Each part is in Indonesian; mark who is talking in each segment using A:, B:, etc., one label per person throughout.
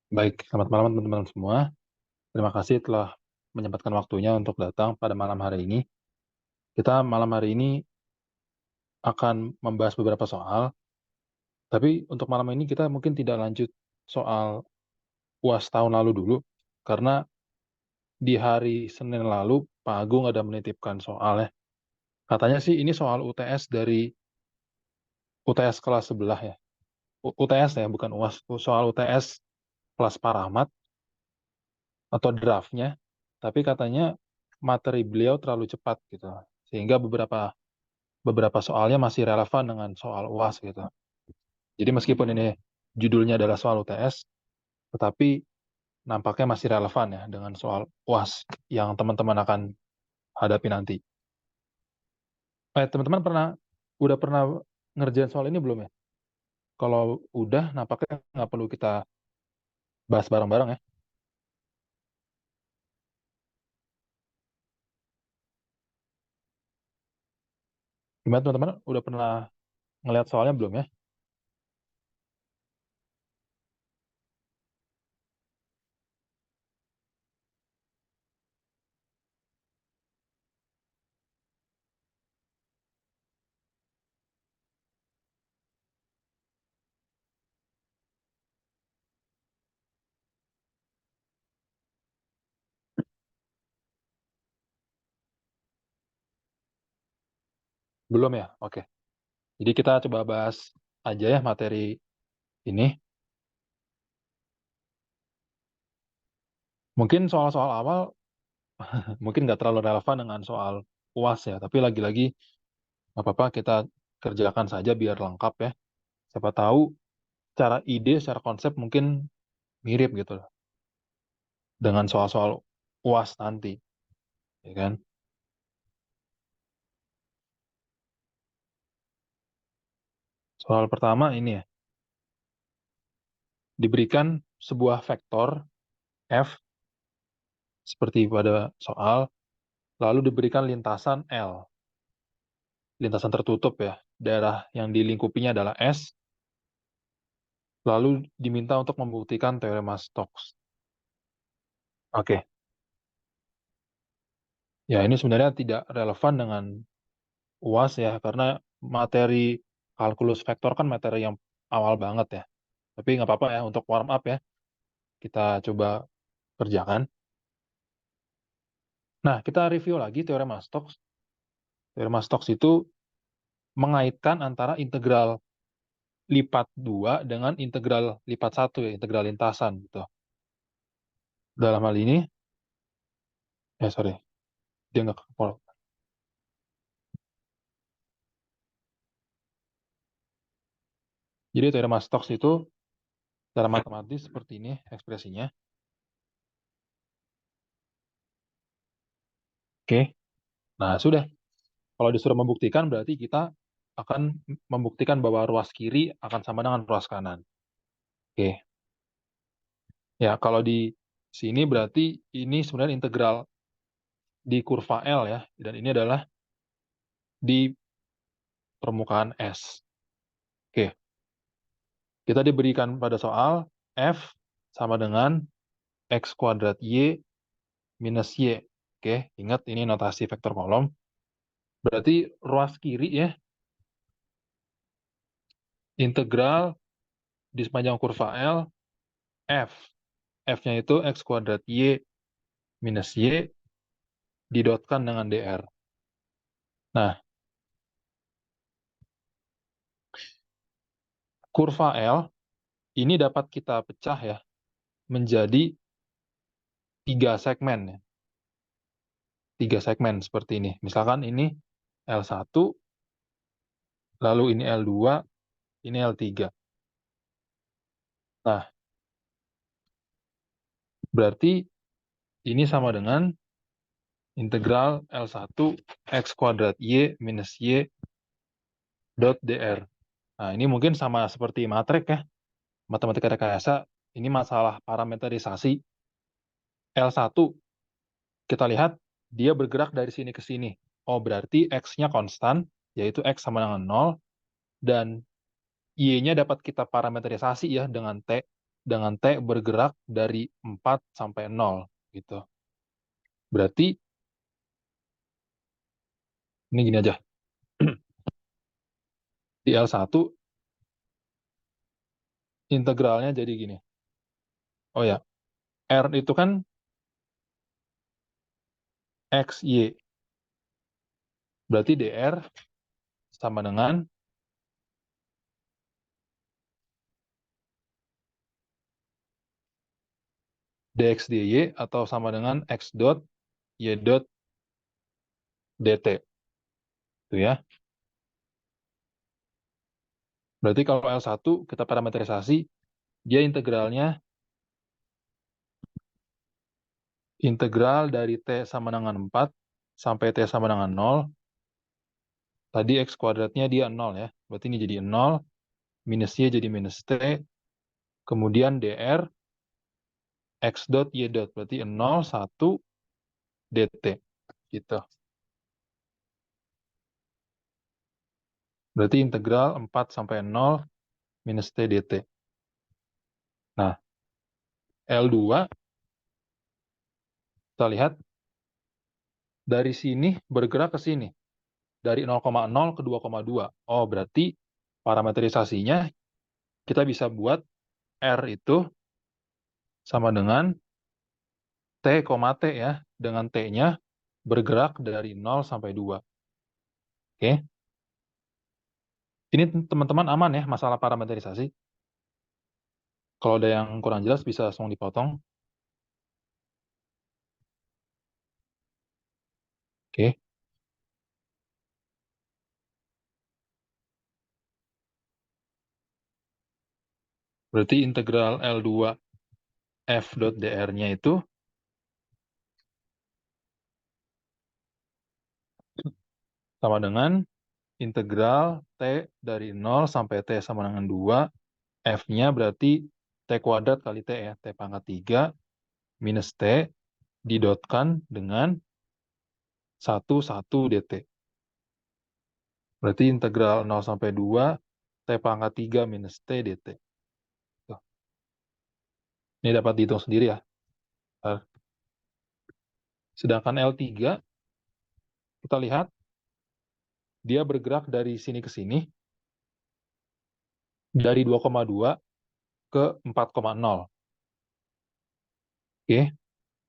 A: Baik, selamat malam teman-teman semua. Terima kasih telah menyempatkan waktunya untuk datang pada malam hari ini. Kita malam hari ini akan membahas beberapa soal, tapi untuk malam ini kita mungkin tidak lanjut soal UAS tahun lalu dulu, karena di hari Senin lalu Pak Agung ada menitipkan soal ya. Katanya sih ini soal UTS dari UTS kelas sebelah ya. UTS ya, bukan UAS. Soal UTS kelas Paramat atau draftnya, tapi katanya materi beliau terlalu cepat gitu. Sehingga beberapa soalnya masih relevan dengan soal UAS gitu. Jadi meskipun ini judulnya adalah soal UTS, tetapi nampaknya masih relevan ya dengan soal UAS yang teman-teman akan hadapi nanti. Teman-teman udah pernah ngerjain soal ini belum ya? Kalau udah, nampaknya nggak perlu kita bahas bareng-bareng ya. Gimana teman-teman? Udah pernah ngeliat soalnya belum ya? Belum ya? Oke. Jadi kita coba bahas aja ya materi ini. Mungkin soal-soal awal mungkin nggak terlalu relevan dengan soal UAS ya, tapi lagi-lagi nggak apa-apa kita kerjakan saja biar lengkap ya. Siapa tahu secara ide, secara konsep mungkin mirip gitu loh dengan soal-soal UAS nanti, ya kan? Soal pertama ini ya, diberikan sebuah vektor F seperti pada soal, lalu diberikan lintasan L, lintasan tertutup ya. Daerah yang dilingkupinya adalah S, lalu diminta untuk membuktikan teorema Stokes. Oke, ya ini sebenarnya tidak relevan dengan UAS ya, karena materi kalkulus vektor kan materi yang awal banget ya. Tapi nggak apa-apa ya, untuk warm up ya, kita coba kerjakan. Nah, kita review lagi teorema Stokes. Teorema Stokes itu mengaitkan antara integral lipat 2 dengan integral lipat 1 ya, integral lintasan gitu. Dalam hal ini, sorry, dia nggak kepol. Jadi teorema Stokes itu secara matematis seperti ini ekspresinya. Oke, nah sudah. Kalau disuruh membuktikan berarti kita akan membuktikan bahwa ruas kiri akan sama dengan ruas kanan. Oke, ya kalau di sini berarti ini sebenarnya integral di kurva L ya, dan ini adalah di permukaan S. Oke, kita diberikan pada soal F sama dengan X kuadrat Y minus Y. Oke, ingat ini notasi vektor kolom. Berarti ruas kiri ya, integral di sepanjang kurva L, F. F-nya itu X kuadrat Y minus Y didotkan dengan DR. Nah, kurva L ini dapat kita pecah ya menjadi 3 segmen ya. 3 segmen seperti ini. Misalkan ini L1, lalu ini L2, ini L3. Nah, berarti ini sama dengan integral L1 X kuadrat Y minus Y dot DR. Nah, ini mungkin sama seperti matrik ya. Matematika rekayasa, ini masalah parameterisasi. L1, kita lihat dia bergerak dari sini ke sini. Oh, berarti X-nya konstan, yaitu X sama dengan 0, dan Y-nya dapat kita parameterisasi ya dengan T. dengan T bergerak dari 4 sampai 0 gitu. Berarti ini gini aja. Di L1 integralnya jadi gini. Oh ya, R itu kan X, Y. Berarti DR sama dengan dx dy atau sama dengan x dot y dot dt. Itu ya. Berarti kalau L1 kita parametrisasi, dia integralnya integral dari T sama dengan 4 sampai T sama dengan 0. Tadi X kuadratnya dia 0 ya. Berarti ini jadi 0, minus Y jadi minus T, kemudian DR, X dot Y dot. Berarti 0, 1, dt. Gitu. Berarti integral 4 sampai 0 minus T dt. Nah, L2, kita lihat dari sini bergerak ke sini. Dari 0,0 ke 2,2. Oh, berarti parametrisasinya kita bisa buat R itu sama dengan T, T ya. Dengan T-nya bergerak dari 0 sampai 2. Oke. Ini teman-teman aman ya masalah parametrisasi. Kalau ada yang kurang jelas bisa langsung dipotong. Oke. Berarti integral L2 F dot dr-nya itu sama dengan integral T dari 0 sampai T sama dengan 2. F-nya berarti T kuadrat kali T ya. T pangkat 3 minus T didotkan dengan 1 dt. Berarti integral 0 sampai 2 T pangkat 3 minus T dt. Tuh. Ini dapat dihitung sendiri ya. Sedangkan L3, kita lihat, dia bergerak dari sini ke sini, dari 2,2 ke 4,0. Oke,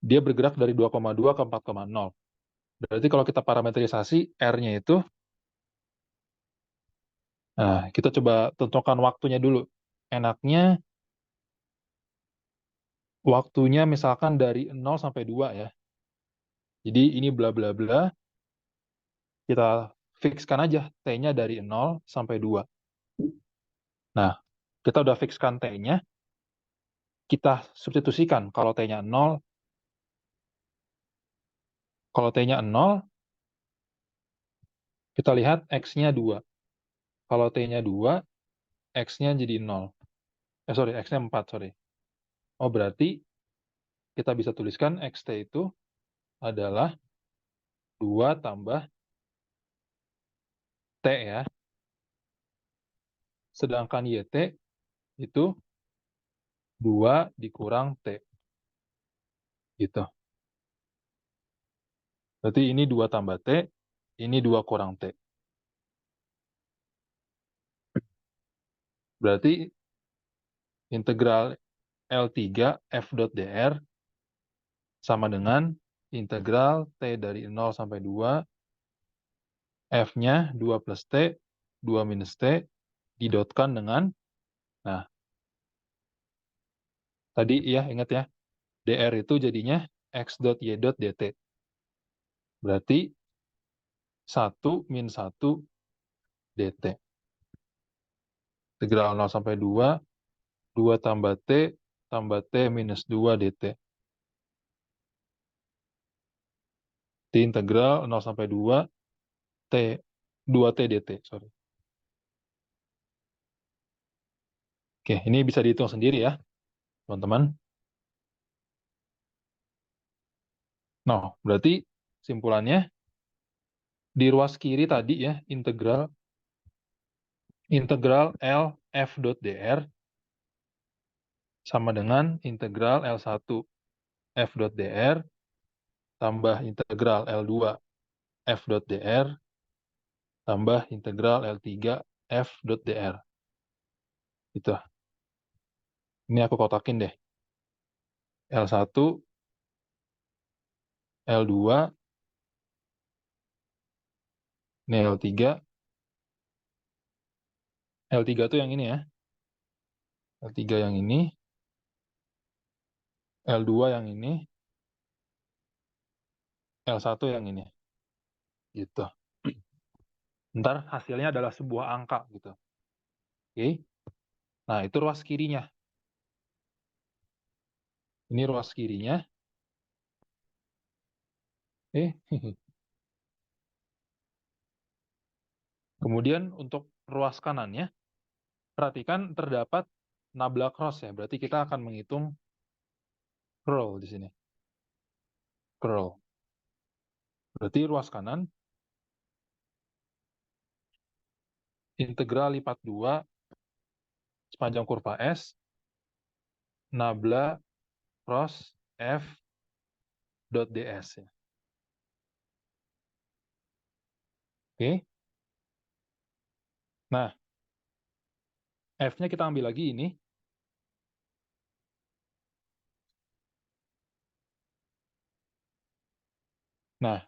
A: dia bergerak dari 2,2 ke 4,0. Berarti kalau kita parametrisasi, R-nya itu, nah, kita coba tentukan waktunya dulu. Enaknya, waktunya misalkan dari 0 sampai 2 ya. Jadi ini bla bla bla, kita fixkan aja T-nya dari 0 sampai 2. Nah, kita udah fixkan T-nya, kita substitusikan kalau T-nya 0, kalau T-nya 0, kita lihat X-nya 2. Kalau T-nya 2, X-nya jadi 0. Sorry, X-nya 4, sorry. Oh, berarti kita bisa tuliskan XT itu adalah 2 tambah T ya. Sedangkan YT itu 2 dikurang T. Gitu. Berarti ini 2 tambah T, ini 2 kurang T. Berarti integral L3 F dot dr sama dengan integral T dari 0 sampai 2, F-nya 2 plus T, 2 minus T, didotkan dengan, nah, tadi ya ingat ya, dr itu jadinya X dot Y dot dt. Berarti 1 min 1 dt. Integral 0 sampai 2, 2 tambah T minus 2 dt. Di integral 0 sampai 2, T, 2T dt. Sorry. Oke, ini bisa dihitung sendiri ya, teman-teman. Nah, berarti simpulannya, di ruas kiri tadi ya, integral L F dot dr sama dengan integral L1 f dot dr tambah integral L2 f dot dr tambah integral L3 f dot dr. Itu. Ini aku kotakin deh. L1, L2, ini L3. L3 tuh yang ini ya. L3 yang ini. L2 yang ini. L1 yang ini. Gitu. Ntar hasilnya adalah sebuah angka gitu. Oke. Nah, itu ruas kirinya. Ini ruas kirinya. Kemudian untuk ruas kanannya, perhatikan terdapat nabla cross ya. Berarti kita akan menghitung curl di sini. Curl. Berarti ruas kanan integral lipat 2 sepanjang kurva S nabla cross F dot ds ya. Oke. Nah, F-nya kita ambil lagi ini. Nah,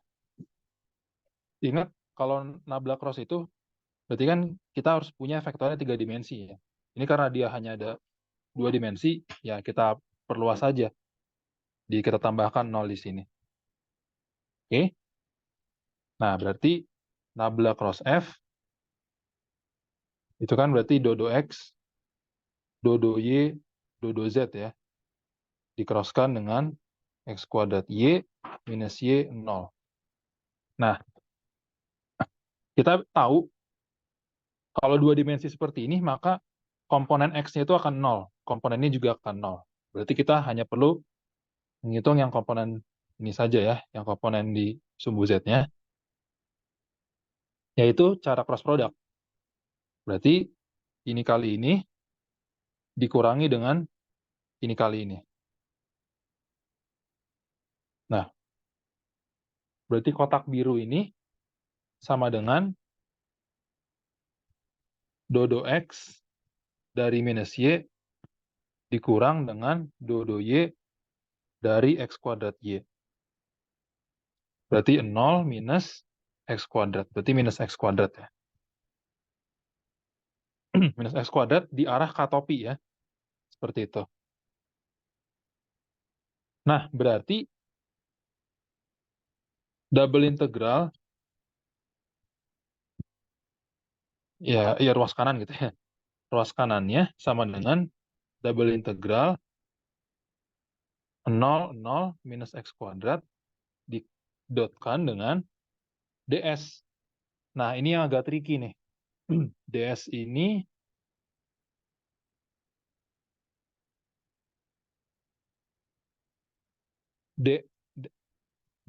A: ingat kalau nabla cross itu berarti kan kita harus punya vektornya 3 dimensi ya. Ini karena dia hanya ada 2 dimensi, ya kita perluas saja. Kita tambahkan 0 di sini. Oke. Nah, berarti nabla cross F itu kan berarti dodo X, dodo Y, dodo Z ya. Dikroskan dengan X kuadrat Y minus Y 0. Nah, kita tahu kalau 2 dimensi seperti ini, maka komponen X-nya itu akan 0. Komponen ini juga akan 0. Berarti kita hanya perlu menghitung yang komponen ini saja ya, yang komponen di sumbu Z-nya, yaitu cara cross product. Berarti ini kali ini dikurangi dengan ini kali ini. Nah, berarti kotak biru ini sama dengan dodo X dari minus Y dikurang dengan dodo Y dari X kuadrat Y. Berarti 0 minus X kuadrat. Berarti minus X kuadrat ya. Minus X kuadrat di arah katopi ya. Seperti itu. Nah, berarti double integral ya ruas kanan gitu ya. Ruas kanannya sama dengan double integral 0, 0 minus X kuadrat didotkan dengan ds. Nah, ini yang agak tricky nih. ds ini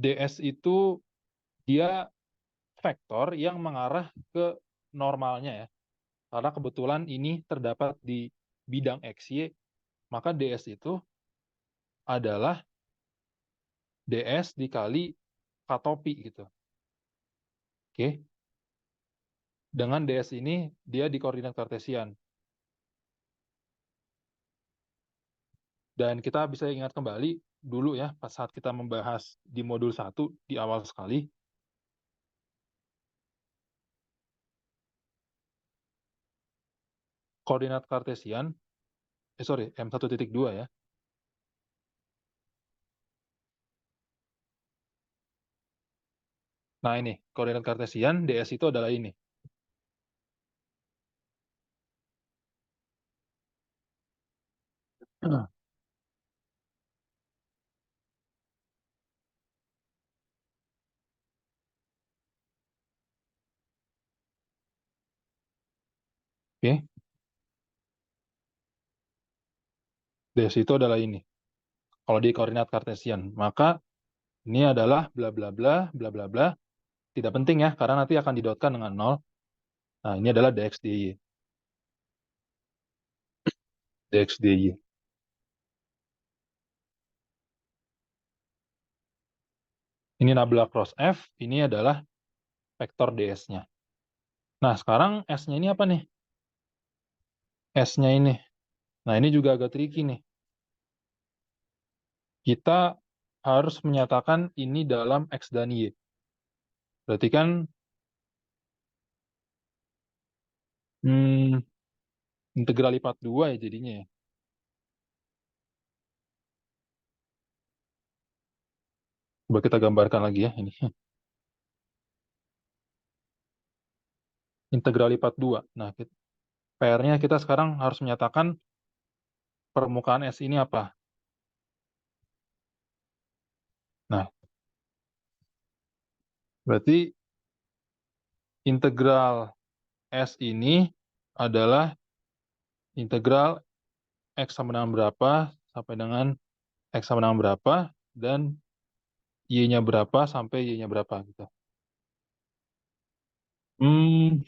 A: ds itu dia vektor yang mengarah ke normalnya ya. Karena kebetulan ini terdapat di bidang XY, maka ds itu adalah ds dikali katopi gitu. Oke. Dengan ds ini dia di koordinat kartesian. Dan kita bisa ingat kembali dulu ya, pas saat kita membahas di modul 1 di awal sekali, koordinat kartesian, M1.2 ya. Nah ini, koordinat kartesian, ds itu adalah ini. Oke, ds itu adalah ini. Kalau di koordinat kartesian, maka ini adalah bla bla bla bla bla bla. Tidak penting ya, karena nanti akan didotkan dengan 0. Nah, ini adalah dx dy. Dx dy. Ini nabla cross F, ini adalah vektor ds-nya. Nah, sekarang S-nya ini apa nih? S-nya ini. Nah, ini juga agak tricky nih. Kita harus menyatakan ini dalam X dan Y. Berarti kan integral lipat 2 ya jadinya ya. Coba kita gambarkan lagi ya ini. Integral lipat 2. Nah, PR-nya kita sekarang harus menyatakan permukaan S ini apa. Nah, berarti integral S ini adalah integral X sama dengan berapa sampai dengan X sama dengan berapa dan Y-nya berapa sampai Y-nya berapa gitu. Hmm,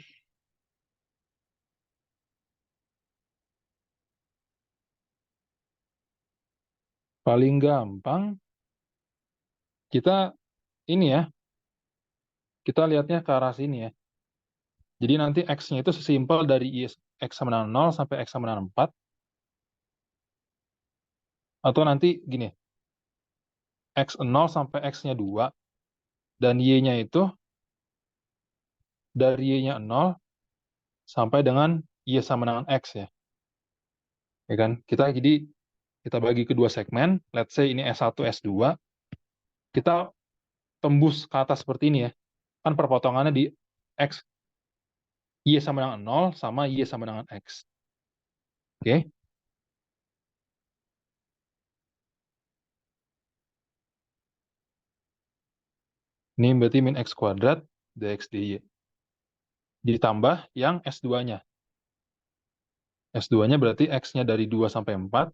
A: paling gampang kita ini ya, kita lihatnya ke arah sini ya. Jadi nanti X-nya itu sesimpel dari X sama dengan 0 sampai X sama dengan 4. Atau nanti gini, X0 sampai X-nya 2. Dan Y-nya itu dari Y-nya 0 sampai dengan Y sama dengan X ya. Ya kan? Kita bagi kedua segmen. Let's say ini S1, S2. Kita tembus ke atas seperti ini ya. Kan perpotongannya di X, Y sama dengan 0 sama Y sama dengan X. Oke? Ini berarti min X kuadrat dx dy. Ditambah yang S2-nya. S2-nya berarti X-nya dari 2 sampai 4.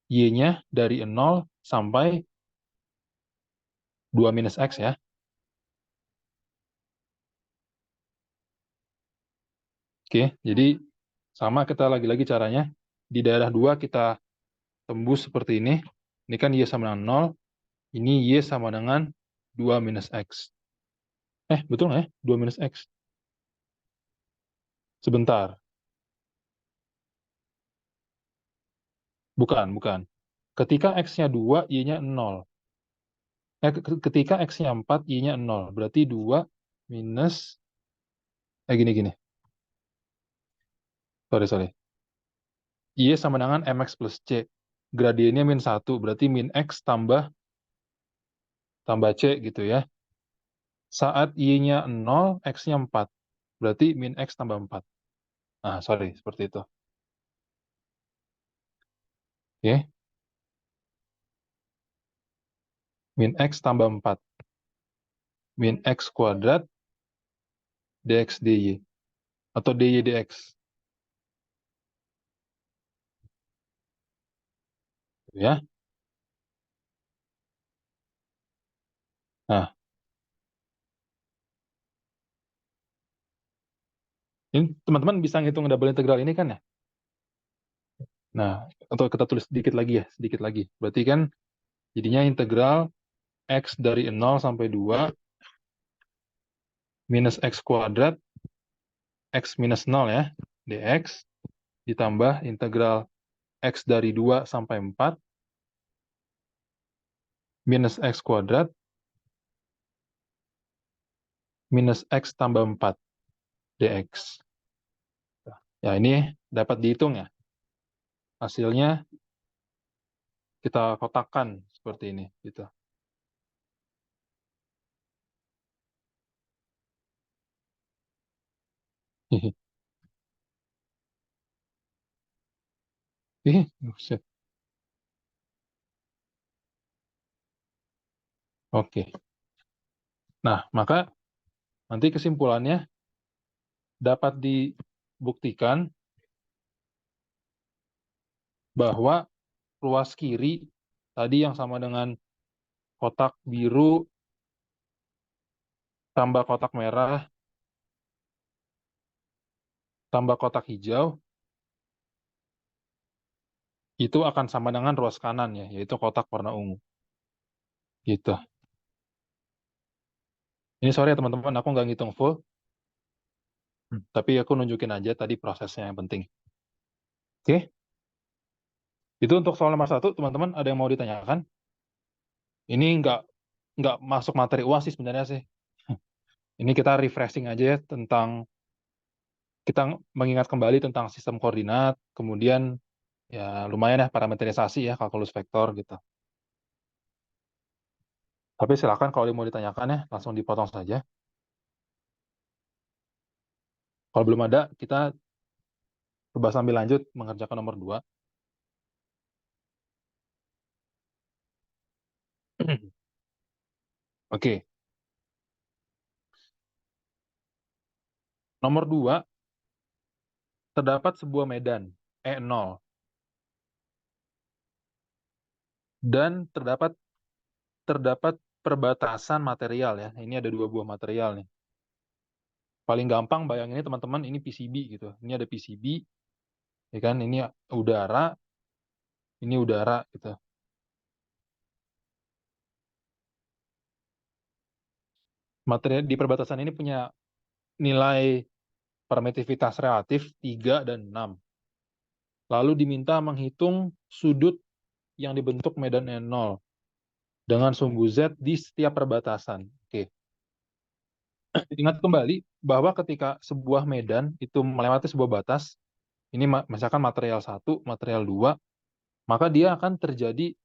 A: Y-nya dari 0 sampai 2 minus X ya. Oke, jadi sama kita lagi-lagi caranya. Di daerah 2 kita tembus seperti ini. Ini kan Y sama dengan 0. Ini Y sama dengan 2 minus X. Betul nggak ya? 2 minus X. Sebentar. Bukan, bukan. Ketika X-nya 2, Y-nya 0. Ketika X-nya 4, Y-nya 0. Berarti 2 minus... gini. Sorry. Y sama dengan MX plus C. Gradiennya min 1. Berarti min X tambah C gitu ya. Saat Y-nya 0, X-nya 4. Berarti min X tambah 4. Nah, sorry. Seperti itu. Oke. Min X tambah 4. Min X kuadrat dx dy. Atau dy dx. Ya. Nah, ini teman-teman bisa ngitung double integral ini kan ya? Nah, atau kita tulis sedikit lagi ya, sedikit lagi. Berarti kan jadinya integral X dari 0 sampai 2 minus X kuadrat X minus 0 ya, dx, ditambah integral X dari 2 sampai 4 minus X kuadrat minus X tambah 4 dx. Ya, ini dapat dihitung ya. Hasilnya kita kotakkan seperti ini. Gitu. Buset. Oke. Nah, maka nanti kesimpulannya dapat dibuktikan bahwa ruas kiri tadi yang sama dengan kotak biru tambah kotak merah tambah kotak hijau itu akan sama dengan ruas kanan ya, yaitu kotak warna ungu. Gitu. Ini sorry ya teman-teman, aku nggak ngitung full, tapi aku nunjukin aja tadi prosesnya yang penting. Oke, itu untuk soal nomor 1, teman-teman ada yang mau ditanyakan? Ini nggak masuk materi UAS sih sebenarnya sih. Ini kita refreshing aja ya tentang, kita mengingat kembali tentang sistem koordinat, kemudian ya lumayan ya parametrisasi ya, kalkulus vektor gitu. Tapi silakan kalau mau ditanyakan ya, langsung dipotong saja. Kalau belum ada, kita coba sambil lanjut mengerjakan nomor 2. Oke, nomor 2, terdapat sebuah medan E0 dan terdapat terdapat perbatasan material ya. Ini ada 2 buah material nih. Paling gampang bayanginnya teman-teman, ini PCB gitu. Ini ada PCB, ya kan? Udara, ini udara gitu. Material di perbatasan ini punya nilai permitivitas relatif 3 dan 6. Lalu diminta menghitung sudut yang dibentuk medan E0 dengan sumbu Z di setiap perbatasan. Oke. Ingat kembali bahwa ketika sebuah medan itu melewati sebuah batas, ini misalkan material 1, material 2, maka dia akan terjadi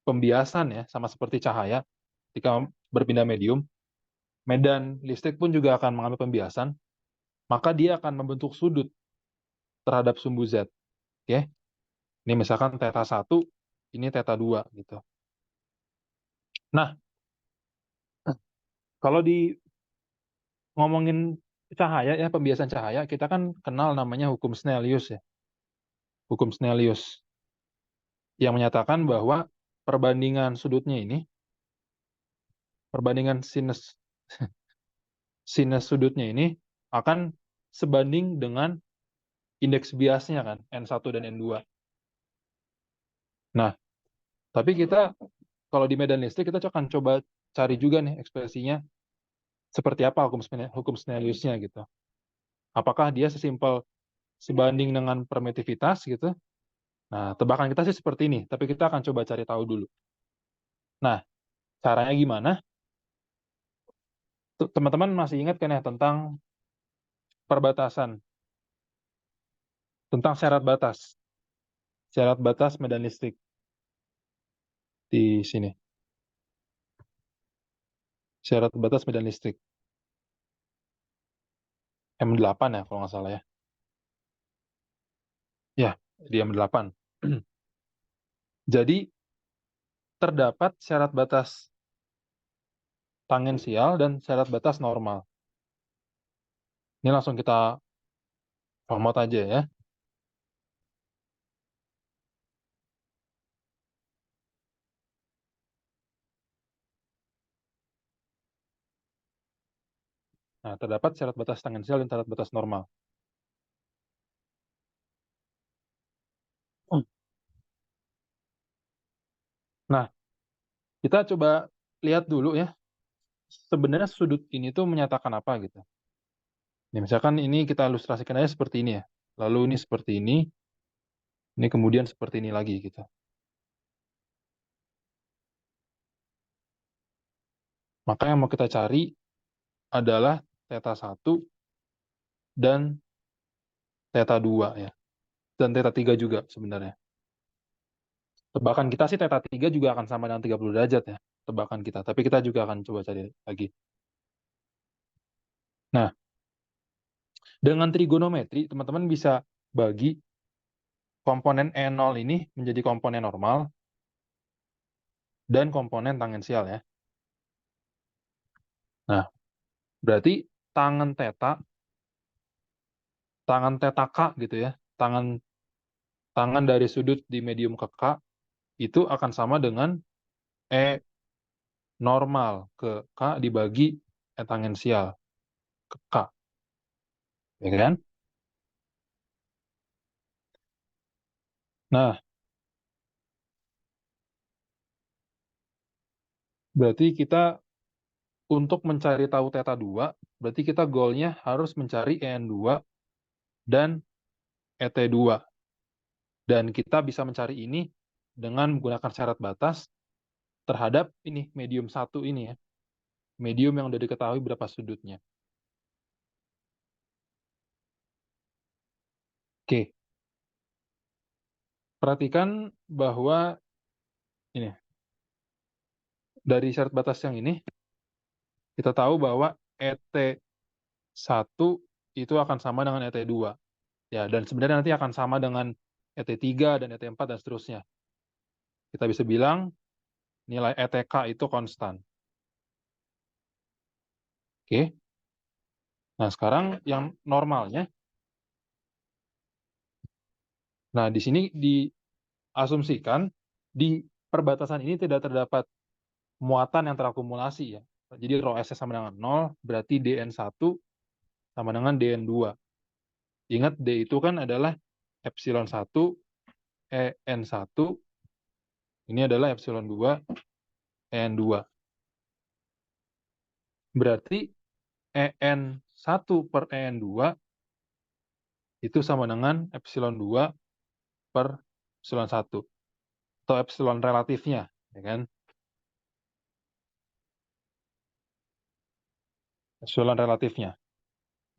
A: pembiasan ya, sama seperti cahaya ketika berpindah medium. Medan listrik pun juga akan mengalami pembiasan, maka dia akan membentuk sudut terhadap sumbu Z. Oke. Ini misalkan theta 1, ini theta 2 gitu. Nah, kalau di ngomongin cahaya ya, pembiasan cahaya, kita kan kenal namanya hukum Snellius ya. Hukum Snellius yang menyatakan bahwa perbandingan sudutnya ini, perbandingan sinus sinus sudutnya ini akan sebanding dengan indeks biasnya kan, N1 dan N2. Nah, tapi kita kalau di medan listrik kita akan coba cari juga nih ekspresinya seperti apa hukum Snelliusnya gitu. Apakah dia sesimpel sebanding dengan permitivitas gitu? Nah, tebakan kita sih seperti ini, tapi kita akan coba cari tahu dulu. Nah, caranya gimana? Teman-teman masih ingat kan ya tentang perbatasan, tentang syarat batas medan listrik di sini, syarat batas medan listrik M8 ya kalau nggak salah ya. Ya, di M8. Jadi terdapat syarat batas tangensial dan syarat batas normal. Ini langsung kita format aja ya. Nah, terdapat syarat batas tangensial dan syarat batas normal. Nah, kita coba lihat dulu ya, sebenarnya sudut ini tuh menyatakan apa gitu. Nih, misalkan ini kita ilustrasikan aja seperti ini ya. Lalu ini seperti ini kemudian seperti ini lagi gitu. Maka yang mau kita cari adalah theta 1 dan theta 2 ya. Dan theta 3 juga sebenarnya. Tebakan kita sih theta 3 juga akan sama dengan 30 derajat ya. Tebakan kita. Tapi kita juga akan coba cari lagi. Nah, dengan trigonometri, teman-teman bisa bagi komponen E0 ini menjadi komponen normal dan komponen tangensial ya. Nah, berarti tangan theta K gitu ya, tangan tangan dari sudut di medium ke K itu akan sama dengan E normal ke K dibagi E tangensial ke K, ya kan? Nah, berarti kita untuk mencari tahu theta 2, berarti kita goalnya harus mencari EN2 dan ET2. Dan kita bisa mencari ini dengan menggunakan syarat batas terhadap ini, medium 1 ini ya. Medium yang sudah diketahui berapa sudutnya. Oke. Perhatikan bahwa ini, dari syarat batas yang ini, kita tahu bahwa ET1 itu akan sama dengan ET2. Ya, dan sebenarnya nanti akan sama dengan ET3 dan ET4 dan seterusnya. Kita bisa bilang nilai ETK itu konstan. Oke. Nah, sekarang yang normalnya. Nah, di sini diasumsikan di perbatasan ini tidak terdapat muatan yang terakumulasi ya. Jadi rho S sama dengan 0, berarti dN1 sama dengan dN2. Ingat D itu kan adalah epsilon 1 EN1, ini adalah epsilon 2 EN2. Berarti EN1 per EN2 itu sama dengan epsilon 2 per epsilon 1. Atau epsilon relatifnya, ya kan? Epsilon relatifnya.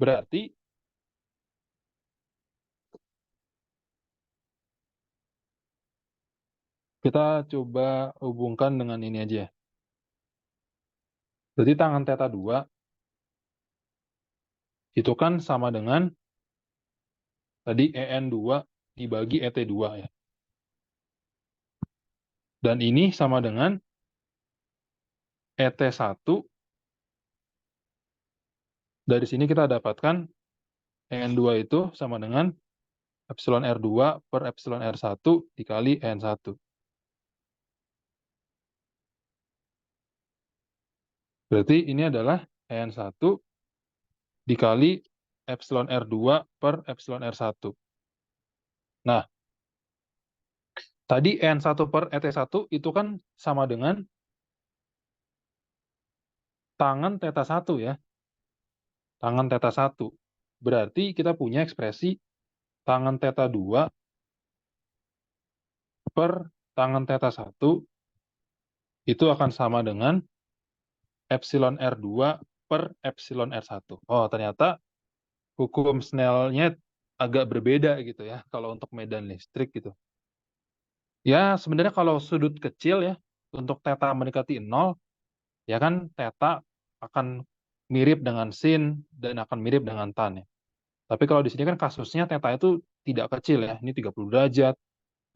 A: Berarti kita coba hubungkan dengan ini aja. Berarti tangan theta 2 itu kan sama dengan tadi EN2 dibagi ET2 ya. Dan ini sama dengan ET1. Dari sini kita dapatkan EN2 itu sama dengan epsilon R2 per epsilon R1 dikali EN1. Berarti ini adalah EN1 dikali epsilon R2 per epsilon R1. Nah, tadi EN1 per ET1 itu kan sama dengan tangan theta 1 ya. Tangan theta 1. Berarti kita punya ekspresi tangan theta 2 per tangan theta 1 itu akan sama dengan epsilon R2 per epsilon R1. Oh, ternyata hukum Snell-nya agak berbeda gitu ya kalau untuk medan listrik gitu. Ya, sebenarnya kalau sudut kecil ya, untuk theta mendekati 0, ya kan theta akan mirip dengan sin dan akan mirip dengan tan ya. Tapi kalau di sini kan kasusnya theta itu tidak kecil ya, ini 30 derajat,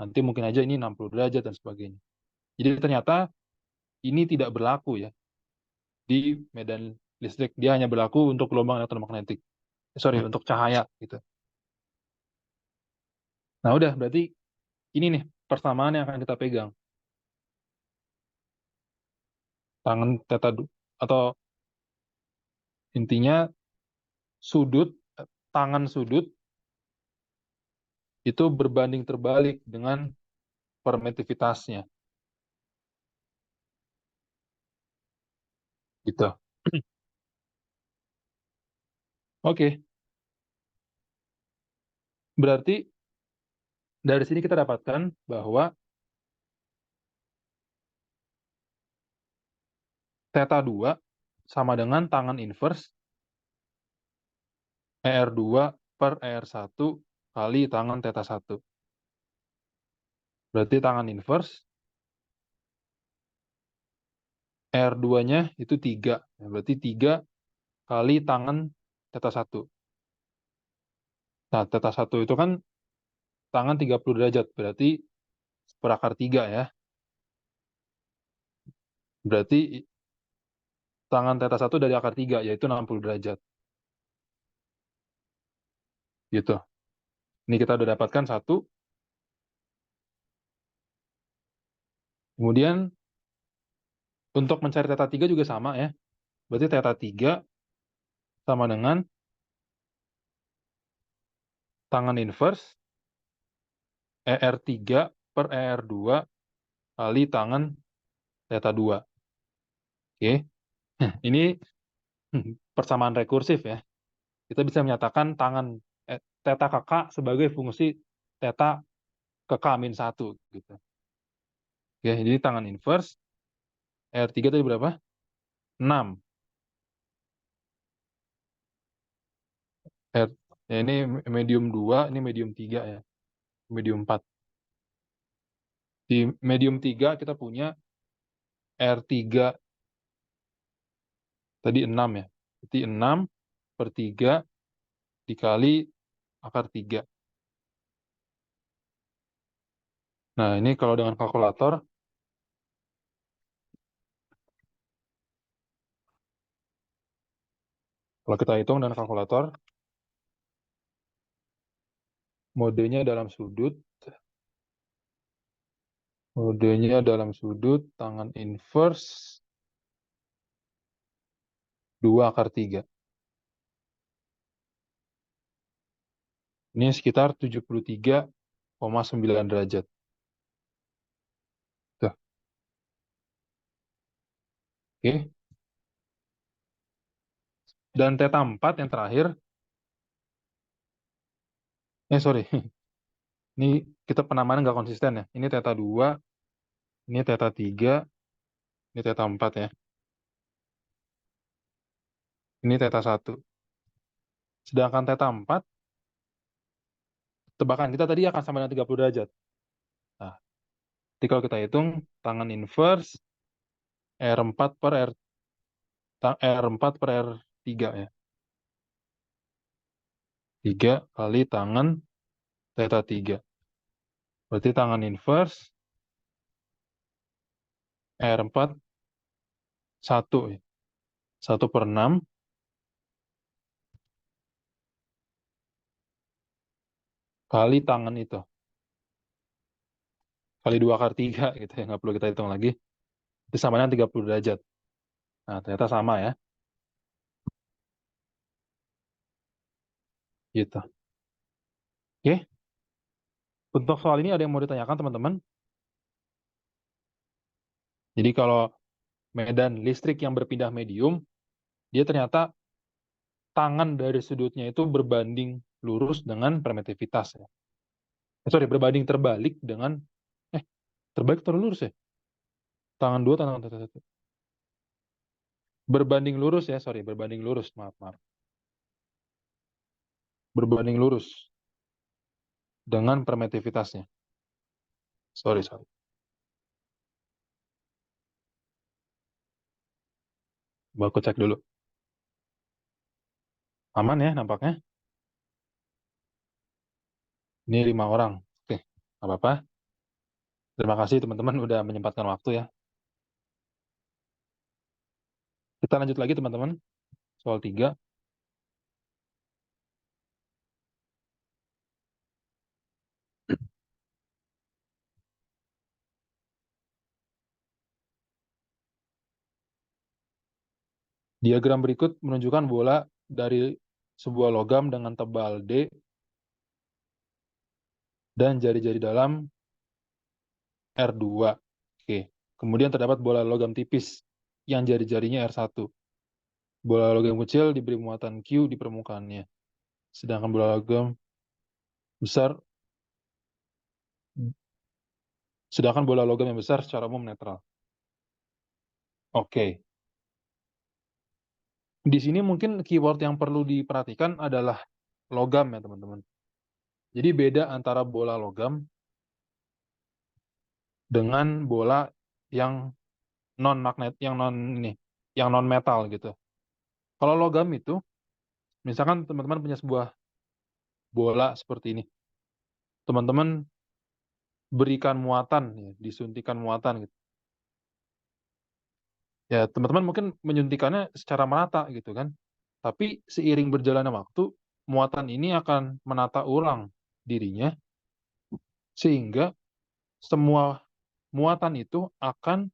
A: nanti mungkin aja ini 60 derajat dan sebagainya. Jadi ternyata ini tidak berlaku ya di medan listrik, dia hanya berlaku untuk gelombang elektromagnetik. Sorry, untuk cahaya gitu. Nah, udah berarti ini nih persamaan yang akan kita pegang. Tangan theta atau intinya tangan sudut itu berbanding terbalik dengan permitivitasnya. Gitu. Oke. Berarti dari sini kita dapatkan bahwa theta 2 sama dengan tangan inverse ER2 per ER1 kali tangan theta 1. Berarti tangan inverse ER2-nya itu 3. Berarti 3 kali tangan theta 1. Nah, theta 1 itu kan tangan 30 derajat. Berarti berakar 3 ya. Berarti tangan theta 1 dari akar 3, yaitu 60 derajat. Gitu. Ini kita udah dapatkan 1. Kemudian untuk mencari theta 3 juga sama ya. Berarti theta 3 sama dengan tangan inverse ER3 per ER2 kali tangan theta 2. Oke. Ini persamaan rekursif ya. Kita bisa menyatakan theta ke K sebagai fungsi theta ke K min 1 gitu. Oke, jadi tangan inverse R3 tadi berapa? 6. R, ya ini medium 2, ini medium 3 ya. Medium 4. Di medium 3 kita punya R3 tadi 6 ya. Jadi 6 per 3 dikali akar 3. Nah, ini kalau dengan kalkulator, kalau kita hitung dengan kalkulator, modenya dalam sudut tangan inverse 2 akar 3. Ini sekitar 73,9 derajat. Tuh. Oke. Dan theta 4 yang terakhir, sorry, ini kita penamaan nggak konsisten ya. Ini theta 2, ini theta 3, ini theta 4 ya. Ini theta 1. Sedangkan theta 4, tebakan kita tadi akan sama dengan 30 derajat. Nah, jadi kalau kita hitung, tangan inverse R4 per R4 per R3 ya. 3 kali tangan theta 3. Berarti tangan inverse R4 1 ya. 1 per 6 kali tangan itu. Kali 2 akar 3 gitu ya. Nggak perlu kita hitung lagi. Itu sama dengan 30 derajat. Nah, ternyata sama ya. Gitu. Oke. Untuk soal ini ada yang mau ditanyakan teman-teman? Jadi kalau medan listrik yang berpindah medium, dia ternyata tangan dari sudutnya itu berbanding lurus dengan permitivitas ya. Sorry, berbanding terbalik dengan terbalik atau lurus ya? Tangan 2 tangan satu. Berbanding lurus ya, sorry, berbanding lurus, maaf. Berbanding lurus dengan permitivitasnya. Sorry. Aku cek dulu. Aman ya nampaknya. Ini 5 orang. Oke, nggak apa-apa. Terima kasih teman-teman udah menyempatkan waktu ya. Kita lanjut lagi teman-teman. Soal 3. Diagram berikut menunjukkan bola dari sebuah logam dengan tebal D dan jari-jari dalam R2. Oke. Kemudian terdapat bola logam tipis yang jari-jarinya R1. Bola logam kecil diberi muatan Q di permukaannya. Sedangkan bola logam besar yang besar secara umum netral. Oke. Di sini mungkin keyword yang perlu diperhatikan adalah logam ya teman-teman. Jadi beda antara bola logam dengan bola yang non magnet, yang non metal gitu. Kalau logam itu, misalkan teman-teman punya sebuah bola seperti ini, teman-teman berikan muatan, ya, disuntikan muatan gitu. Ya teman-teman mungkin menyuntikannya secara merata gitu kan. Tapi seiring berjalannya waktu, muatan ini akan menata ulang dirinya sehingga semua muatan itu akan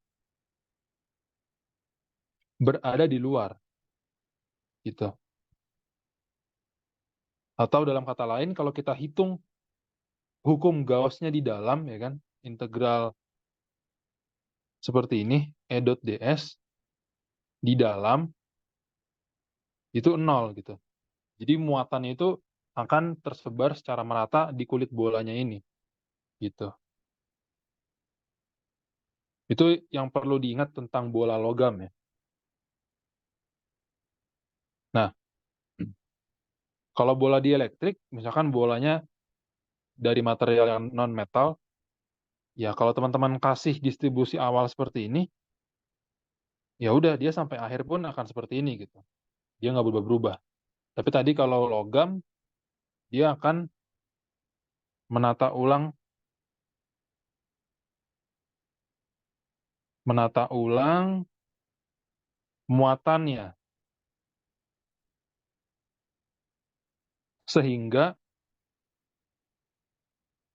A: berada di luar gitu. Atau dalam kata lain kalau kita hitung hukum Gauss-nya di dalam ya kan, integral seperti ini E dot ds, di dalam itu 0 gitu. Jadi muatannya itu akan tersebar secara merata di kulit bolanya ini gitu. Itu yang perlu diingat tentang bola logam ya. Nah, kalau bola dielektrik, misalkan bolanya dari material yang non metal, ya kalau teman-teman kasih distribusi awal seperti ini, ya udah dia sampai akhir pun akan seperti ini gitu. Dia nggak berubah-berubah. Tapi tadi kalau logam, dia akan menata ulang muatannya sehingga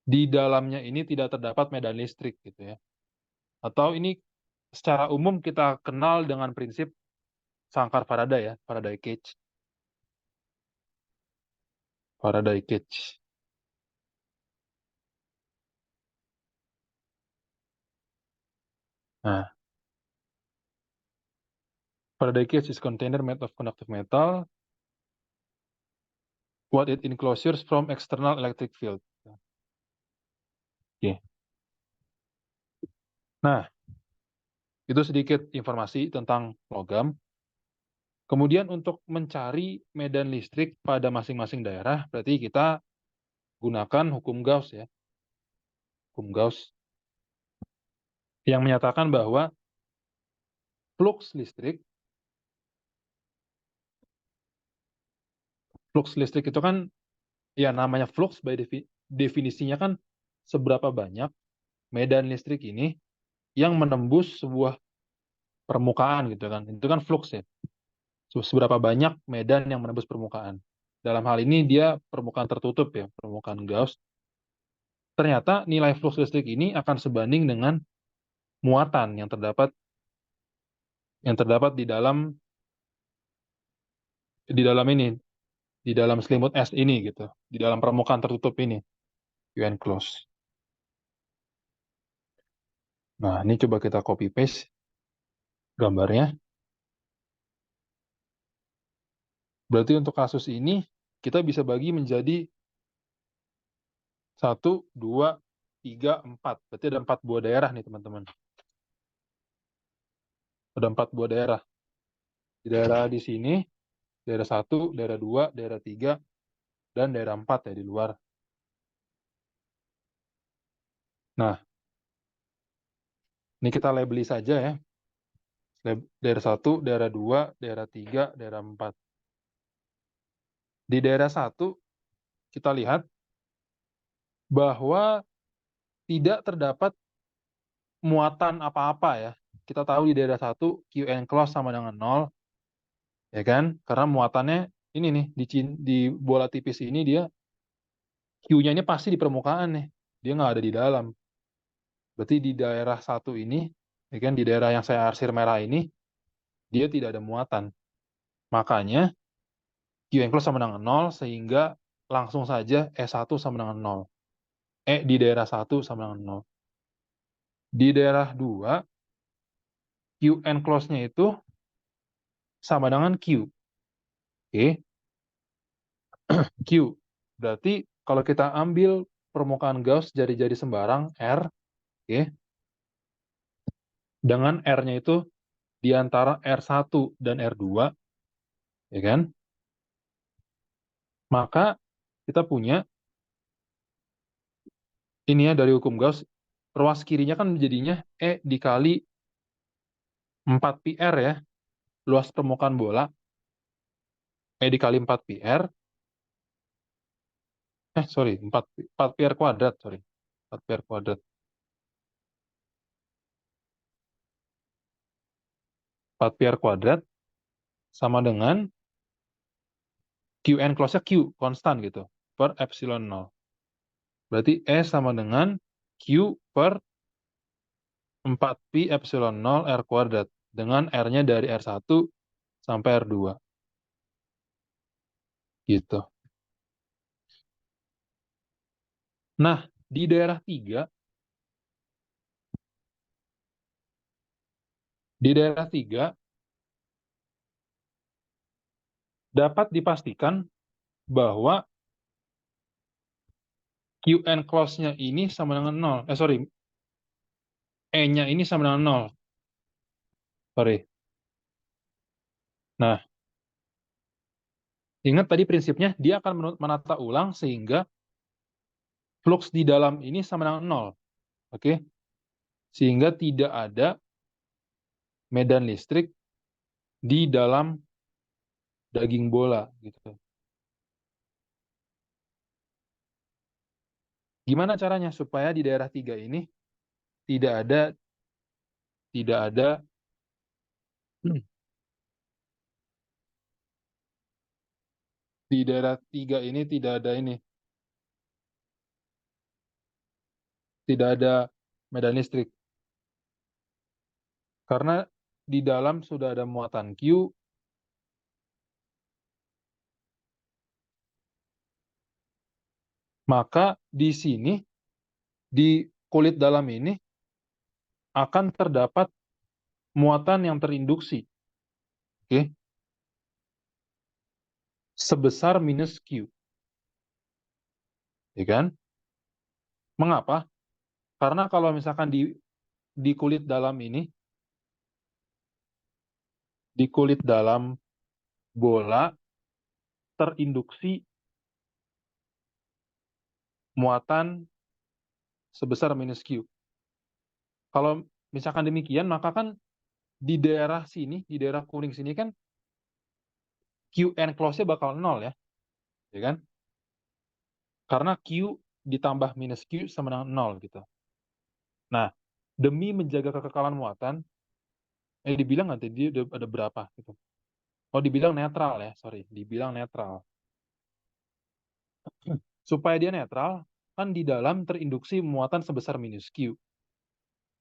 A: di dalamnya ini tidak terdapat medan listrik gitu ya. Atau ini secara umum kita kenal dengan prinsip sangkar Faraday ya, Faraday cage. Faraday cage. Nah, Faraday cage is container made of conductive metal. What it enclosures from external electric field. Oke. Nah, itu sedikit informasi tentang logam. Kemudian untuk mencari medan listrik pada masing-masing daerah, berarti kita gunakan hukum Gauss ya. Hukum Gauss yang menyatakan bahwa flux listrik itu kan ya namanya flux by definisinya kan seberapa banyak medan listrik ini yang menembus sebuah permukaan gitu kan. Itu kan flux ya. Seberapa banyak medan yang menembus permukaan. Dalam hal ini dia permukaan tertutup ya, permukaan Gauss. Ternyata nilai flux listrik ini akan sebanding dengan muatan yang terdapat di dalam ini, di dalam selimut es ini gitu, di dalam permukaan tertutup ini, enclosed. Nah, ini coba kita copy paste gambarnya. Berarti untuk kasus ini kita bisa bagi menjadi 1, 2, 3, 4. Berarti ada 4 buah daerah nih teman-teman. Ada 4 buah daerah. Di daerah di sini, daerah 1, daerah 2, daerah 3, dan daerah 4 ya di luar. Nah, ini kita labeli saja ya. Daerah 1, daerah 2, daerah 3, daerah 4. Di daerah 1, kita lihat bahwa tidak terdapat muatan apa-apa ya. Kita tahu di daerah 1, Q enclosed sama dengan 0, ya kan? Karena muatannya ini nih, di bola tipis ini dia Q-nya ini pasti di permukaan nih. Dia nggak ada di dalam. Berarti di daerah 1 ini, ya kan, di daerah yang saya arsir merah ini, dia tidak ada muatan. Makanya Q enclosed sama dengan 0, sehingga langsung saja E1 sama dengan 0. Di daerah 1 sama dengan 0. Di daerah 2, Q enclosed-nya itu sama dengan Q. Oke, Q. Berarti kalau kita ambil permukaan Gauss jari-jari sembarang R, oke, dengan R-nya itu di antara R1 dan R2, ya kan? Maka kita punya ini ya dari hukum Gauss, ruas kirinya kan jadinya E dikali 4πr ya, luas permukaan bola, E dikali 4πr, sorry, 4πr kuadrat, sorry, 4πr kuadrat. 4πr kuadrat sama dengan Qn close-nya Q, konstan gitu, per epsilon 0. Berarti E sama dengan Q per 4π epsilon 0 R kuadrat. Dengan R-nya dari R1 sampai R2. Gitu. Nah, di daerah 3, dapat dipastikan bahwa Qn close-nya ini sama dengan 0. E-nya ini sama dengan 0. Sorry. Nah, ingat tadi prinsipnya, dia akan menata ulang sehingga flux di dalam ini sama dengan 0. Oke? Sehingga tidak ada medan listrik di dalam daging bola gitu. Gimana caranya supaya di daerah 3 ini tidak ada di daerah 3 ini tidak ada medan listrik. Karena di dalam sudah ada muatan Q, maka di sini, di kulit dalam ini, akan terdapat muatan yang terinduksi. Oke? Sebesar minus Q. Ya kan? Mengapa? Karena kalau misalkan di kulit dalam ini, di kulit dalam bola, terinduksi muatan sebesar minus Q. Kalau misalkan demikian, maka kan di daerah sini, di daerah kuning sini kan, Qn close-nya bakal 0 ya. Ya kan? Karena Q ditambah minus Q sama dengan 0 gitu. Nah, demi menjaga kekekalan muatan, dibilang nanti dia ada berapa gitu. Oh, dibilang netral ya, sorry, dibilang netral. Supaya dia netral, kan di dalam terinduksi muatan sebesar minus Q.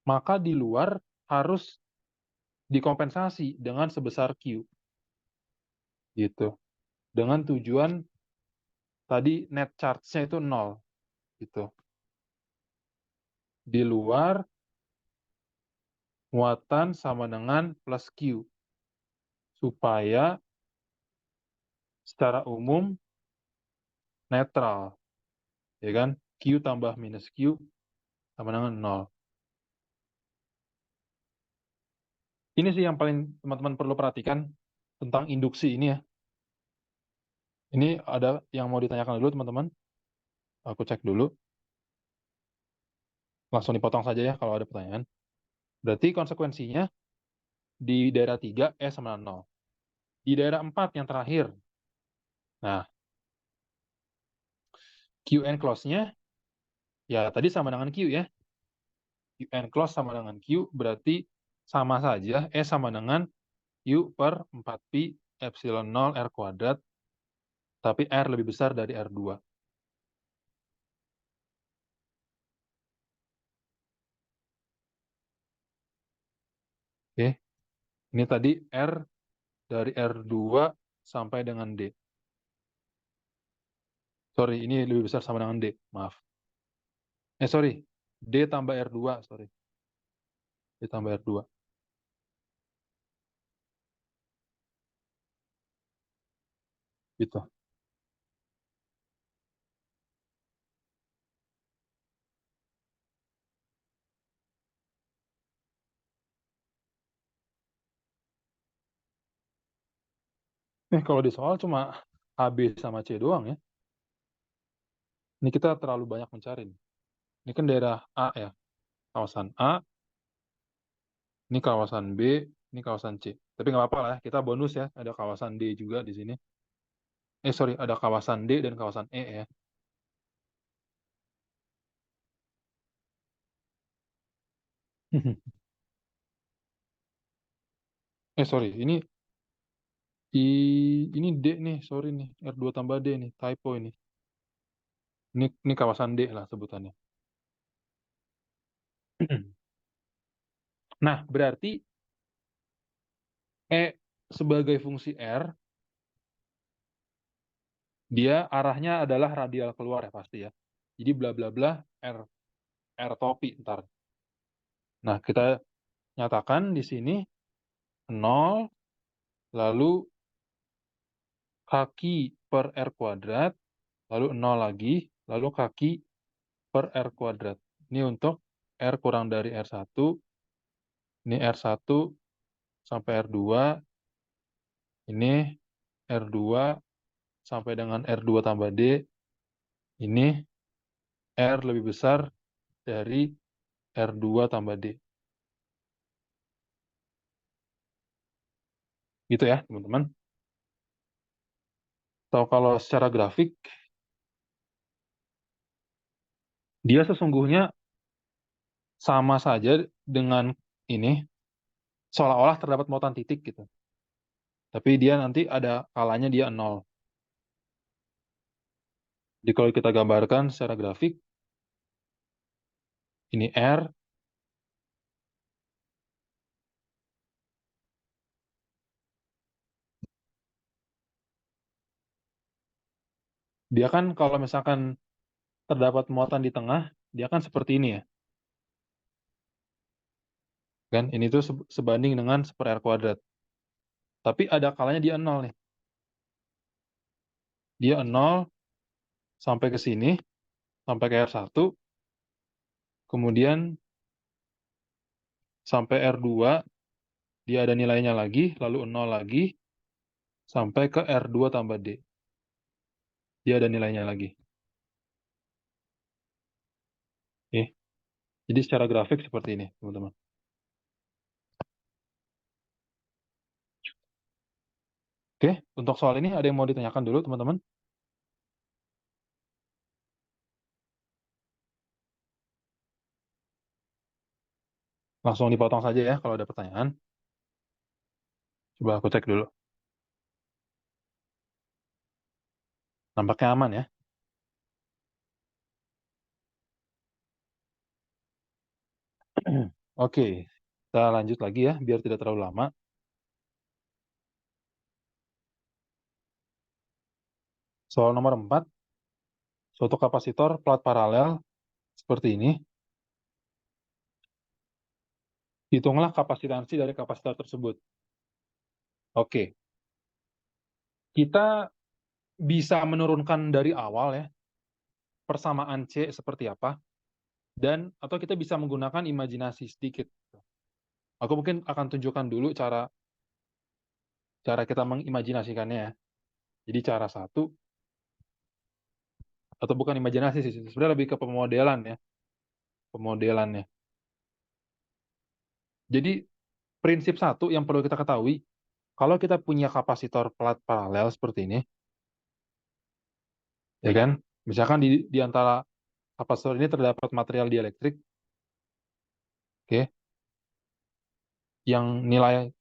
A: Maka di luar harus dikompensasi dengan sebesar Q. Gitu. Dengan tujuan tadi net charge-nya itu 0. Gitu. Di luar muatan sama dengan plus Q. Supaya secara umum netral. Ya kan? Q tambah minus Q sama dengan 0. Ini sih yang paling teman-teman perlu perhatikan tentang induksi ini ya. Ini ada yang mau ditanyakan dulu teman-teman. Aku cek dulu. Langsung dipotong saja ya kalau ada pertanyaan. Berarti konsekuensinya di daerah 3 E sama dengan 0. Di daerah 4 yang terakhir. Nah, Qn close-nya ya tadi sama dengan Q ya. Qn close sama dengan Q berarti sama saja E sama dengan Q per 4pi epsilon 0 R kuadrat, tapi R lebih besar dari R2. Oke, ini tadi R dari R2 sampai dengan D. Sorry, ini lebih besar sama dengan D, maaf. Sorry, D tambah R2, sorry. D tambah R2. Gitu. Kalau di soal cuma AB sama C doang ya. Ini kita terlalu banyak mencari. Ini kan daerah A ya. Kawasan A, ini kawasan B, ini kawasan C. Tapi nggak apa-apa lah ya, kita bonus ya. Ada kawasan D juga di sini. Sorry, ada kawasan D dan kawasan E ya. Sorry, ini D nih, sorry nih. R2 tambah D nih, typo ini. Ini kawasan D lah sebutannya. Nah, berarti E sebagai fungsi R, dia arahnya adalah radial keluar ya pasti ya. Jadi bla bla bla R topi ntar. Nah, kita nyatakan di sini 0, lalu kaki per R kuadrat, lalu 0 lagi, lalu kaki per R kuadrat. Ini untuk R kurang dari R1, ini R1 sampai R2, ini R2 sampai dengan R2 tambah D, ini R lebih besar dari R2 tambah D. Gitu ya, teman-teman. Atau kalau secara grafik, dia sesungguhnya sama saja dengan ini, seolah-olah terdapat muatan titik gitu. Tapi dia nanti ada kalanya dia 0. Jadi kalau kita gambarkan secara grafik, ini R, dia kan kalau misalkan terdapat muatan di tengah, dia kan seperti ini ya. Kan ini tuh sebanding dengan 1/R kuadrat. Tapi ada kalanya dia 0 nih. Dia 0 sampai ke sini, sampai ke R1, kemudian sampai R2, dia ada nilainya lagi, lalu 0 lagi, sampai ke R2 tambah D. Dia ada nilainya lagi. Oke. Jadi secara grafik seperti ini, teman-teman. Oke, untuk soal ini ada yang mau ditanyakan dulu, teman-teman? Langsung dipotong saja ya kalau ada pertanyaan. Coba aku cek dulu. Nampaknya aman ya. Oke, kita lanjut lagi ya, biar tidak terlalu lama. Soal nomor 4, suatu kapasitor plat paralel seperti ini. Hitunglah kapasitansi dari kapasitor tersebut. Oke, kita bisa menurunkan dari awal ya, persamaan C seperti apa, dan atau kita bisa menggunakan imajinasi sedikit. Aku mungkin akan tunjukkan dulu cara kita mengimajinasikannya ya. Jadi cara satu, atau bukan imajinasi sih, sebenarnya lebih ke pemodelan ya. Pemodelannya. Jadi prinsip satu yang perlu kita ketahui, kalau kita punya kapasitor plat paralel seperti ini, ya kan? Misalkan di antara kapasitor ini terdapat material dielektrik, oke, yang nilai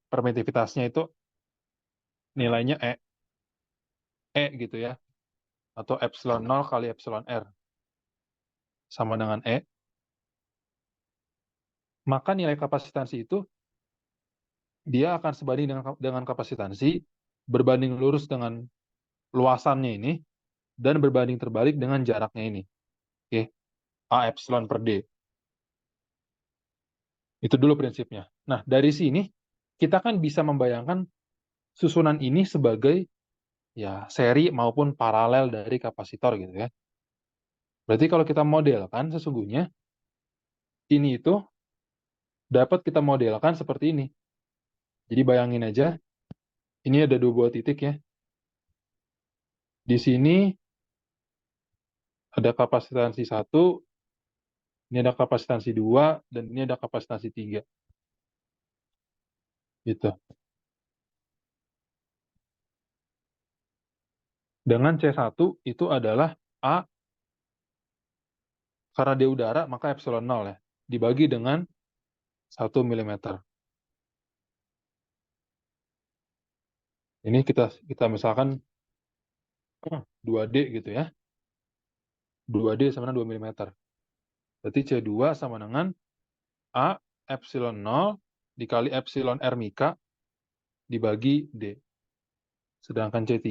A: permitivitasnya itu nilainya E gitu ya, atau epsilon 0 kali epsilon R sama dengan E, maka nilai kapasitansi itu dia akan sebanding dengan kapasitansi berbanding lurus dengan luasannya ini dan berbanding terbalik dengan jaraknya ini. Oke, A epsilon per D. Itu dulu prinsipnya. Nah, dari sini kita kan bisa membayangkan susunan ini sebagai ya seri maupun paralel dari kapasitor gitu ya. Berarti kalau kita modelkan sesungguhnya ini itu dapat kita modelkan seperti ini. Jadi bayangin aja, ini ada dua buah titik ya. Di sini ada kapasitansi 1, ini ada kapasitansi 2, dan ini ada kapasitansi 3. Gitu. Dengan C1 itu adalah A, karena dia udara, maka epsilon 0 ya. Dibagi dengan 1 mm. Ini kita misalkan 2D gitu ya. 2D sama dengan 2 mm. Berarti C2 sama dengan A epsilon 0 dikali epsilon R mika dibagi D. Sedangkan C3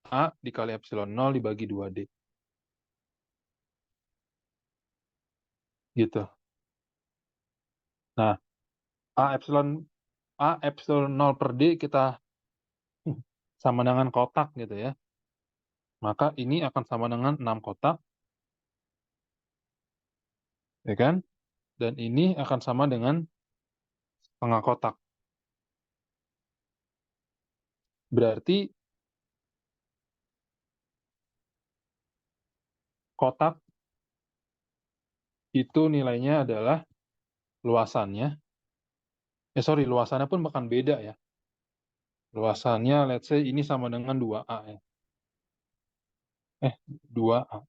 A: A dikali epsilon 0 dibagi 2D. Gitu. Nah, A epsilon 0 per D kita sama dengan kotak gitu ya. Maka ini akan sama dengan 6 kotak, ya kan? Dan ini akan sama dengan setengah kotak. Berarti kotak itu nilainya adalah luasannya. Luasannya pun bahkan beda ya. Luasannya, let's say ini sama dengan 2A ya. 2A.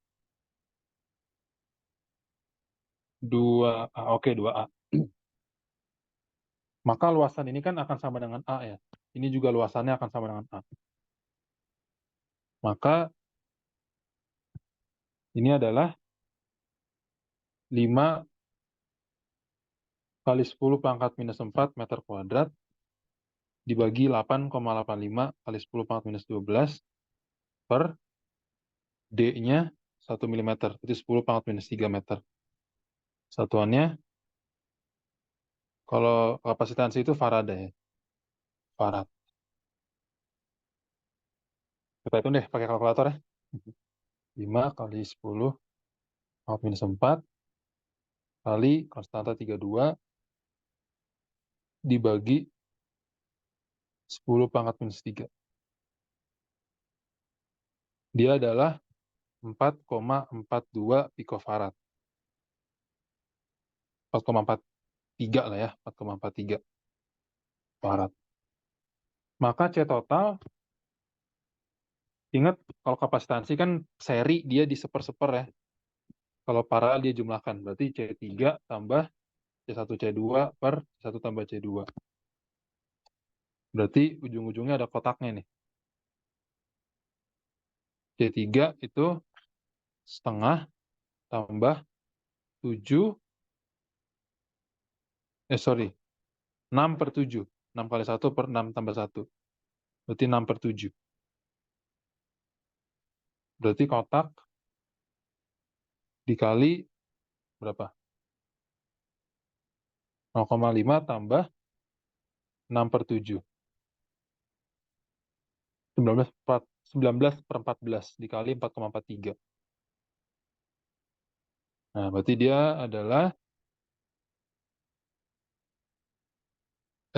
A: 2A, oke 2A. Maka luasan ini kan akan sama dengan A ya. Ini juga luasannya akan sama dengan A. Maka ini adalah 5 kali 10 pangkat minus 4 meter kuadrat dibagi 8,85 kali 10 pangkat minus 12 per D-nya 1 mm. Itu 10 pangkat minus 3 meter. Satuannya, kalau kapasitansi itu Faraday. Farad. Kita hitung deh pakai kalkulator ya. 5 kali 10 pangkat minus 4 kali konstanta 32 dibagi 10 pangkat minus 3. Dia adalah 4,42 picofarad. 4,43 lah ya, 4,43 farad. Maka C total, ingat kalau kapasitansi kan seri dia di seper-seper ya. Kalau paralel dia jumlahkan, berarti C3 tambah C1 C2 per C1 tambah C2. Berarti ujung-ujungnya ada kotaknya nih. C3 itu setengah tambah 7, 6 per 7. 6 kali 1 per 6 tambah 1. Berarti 6 per 7. Berarti kotak dikali berapa? 0,5 tambah 6 per 7. 19 per 14 dikali 4,43. Nah, berarti dia adalah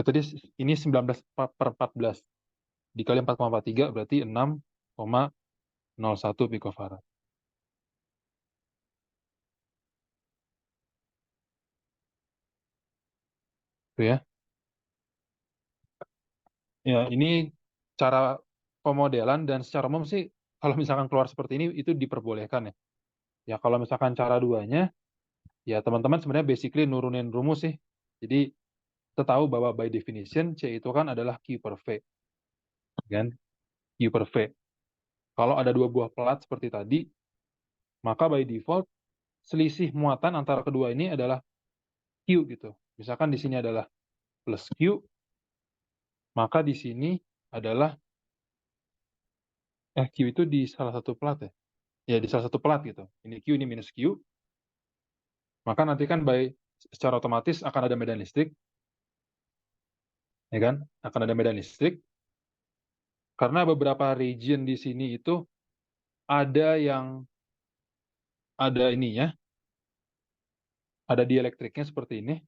A: tadi ini 19 per 14 dikali 4,43 berarti 6,01 picofarad. Itu ya. Ya, ini cara pemodelan dan secara umum sih kalau misalkan keluar seperti ini itu diperbolehkan ya. Ya kalau misalkan cara duanya ya teman-teman sebenarnya basically nurunin rumus sih. Jadi kita tahu bahwa by definition C itu kan adalah Q per V, kan? Q per V. Kalau ada dua buah pelat seperti tadi, maka by default selisih muatan antara kedua ini adalah Q gitu. Misalkan di sini adalah plus Q, maka di sini adalah Q itu di salah satu pelat ya. Ya di salah satu pelat gitu. Ini Q, ini minus Q. Maka nanti kan secara otomatis akan ada medan listrik, ya kan? Akan ada medan listrik karena beberapa region di sini itu ada yang ada ininya, ada dielektriknya seperti ini.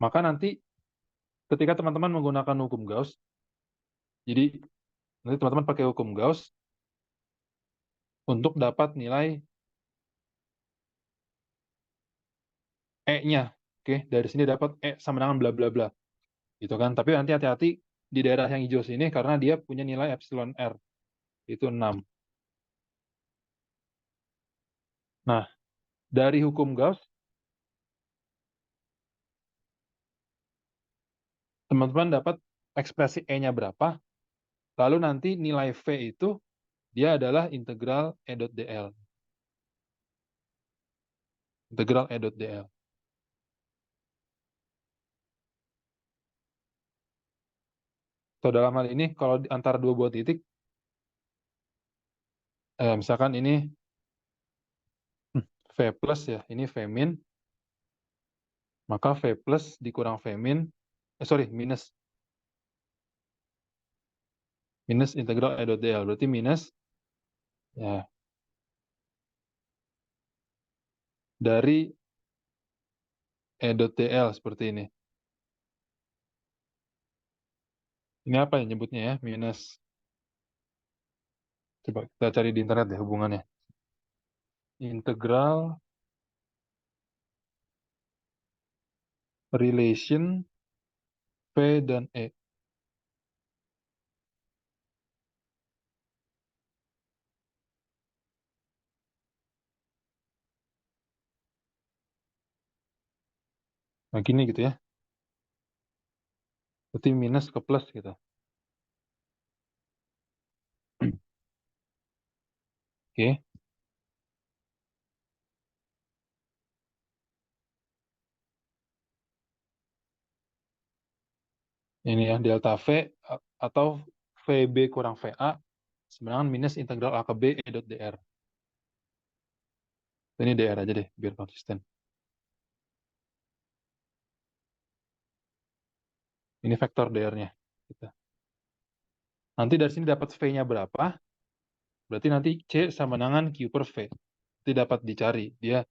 A: Maka nanti ketika teman-teman menggunakan hukum Gauss, jadi nanti teman-teman pakai hukum Gauss untuk dapat nilai E-nya. Oke, dari sini dapat E sama dengan bla bla bla. Gitu kan. Tapi nanti hati-hati di daerah yang hijau sini karena dia punya nilai epsilon R. Itu 6. Nah, dari hukum Gauss, teman-teman dapat ekspresi E-nya berapa, lalu nanti nilai V itu dia adalah integral E dot dl. Integral E dot dl. Atau dalam hal ini, kalau antara dua buah titik, misalkan ini V plus ya, ini V min, maka V plus dikurang V min, minus. minus integral E dot dl. Berarti minus ya dari E dot dl seperti ini. Ini apa ya nyebutnya ya? Minus. Coba kita cari di internet deh hubungannya. Integral relation P dan E. Nah gini gitu ya. Berarti minus ke plus gitu. Oke. Ini ya delta V atau VB kurang VA sebenarnya minus integral A ke B E dot dr. Ini dr aja deh biar konsisten. Ini vektor dr-nya. Nanti dari sini dapat V-nya berapa? Berarti nanti C sama dengan Q per V. Itu dapat dicari. Dia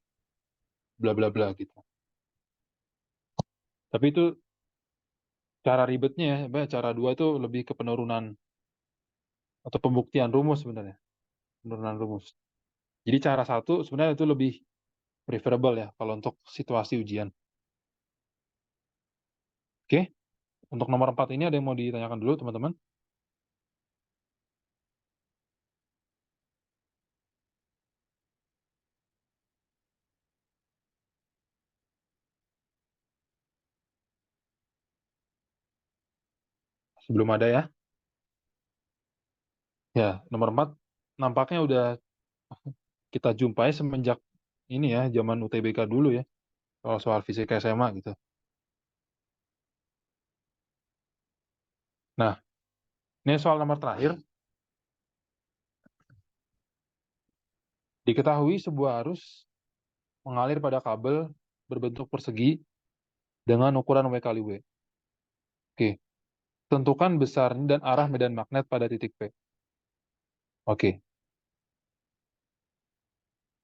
A: bla bla bla gitu. Tapi itu cara ribetnya ya. Cara dua itu lebih ke penurunan atau pembuktian rumus sebenarnya. Penurunan rumus. Jadi cara satu sebenarnya itu lebih preferable ya kalau untuk situasi ujian. Oke. Untuk nomor 4 ini ada yang mau ditanyakan dulu teman-teman? Sebelum ada ya. Ya, nomor 4 nampaknya udah kita jumpai semenjak ini ya, zaman UTBK dulu ya. Kalau soal fisika SMA gitu. Nah, ini soal nomor terakhir. Diketahui sebuah arus mengalir pada kabel berbentuk persegi dengan ukuran W kali W. Oke, tentukan besarnya dan arah medan magnet pada titik P. Oke.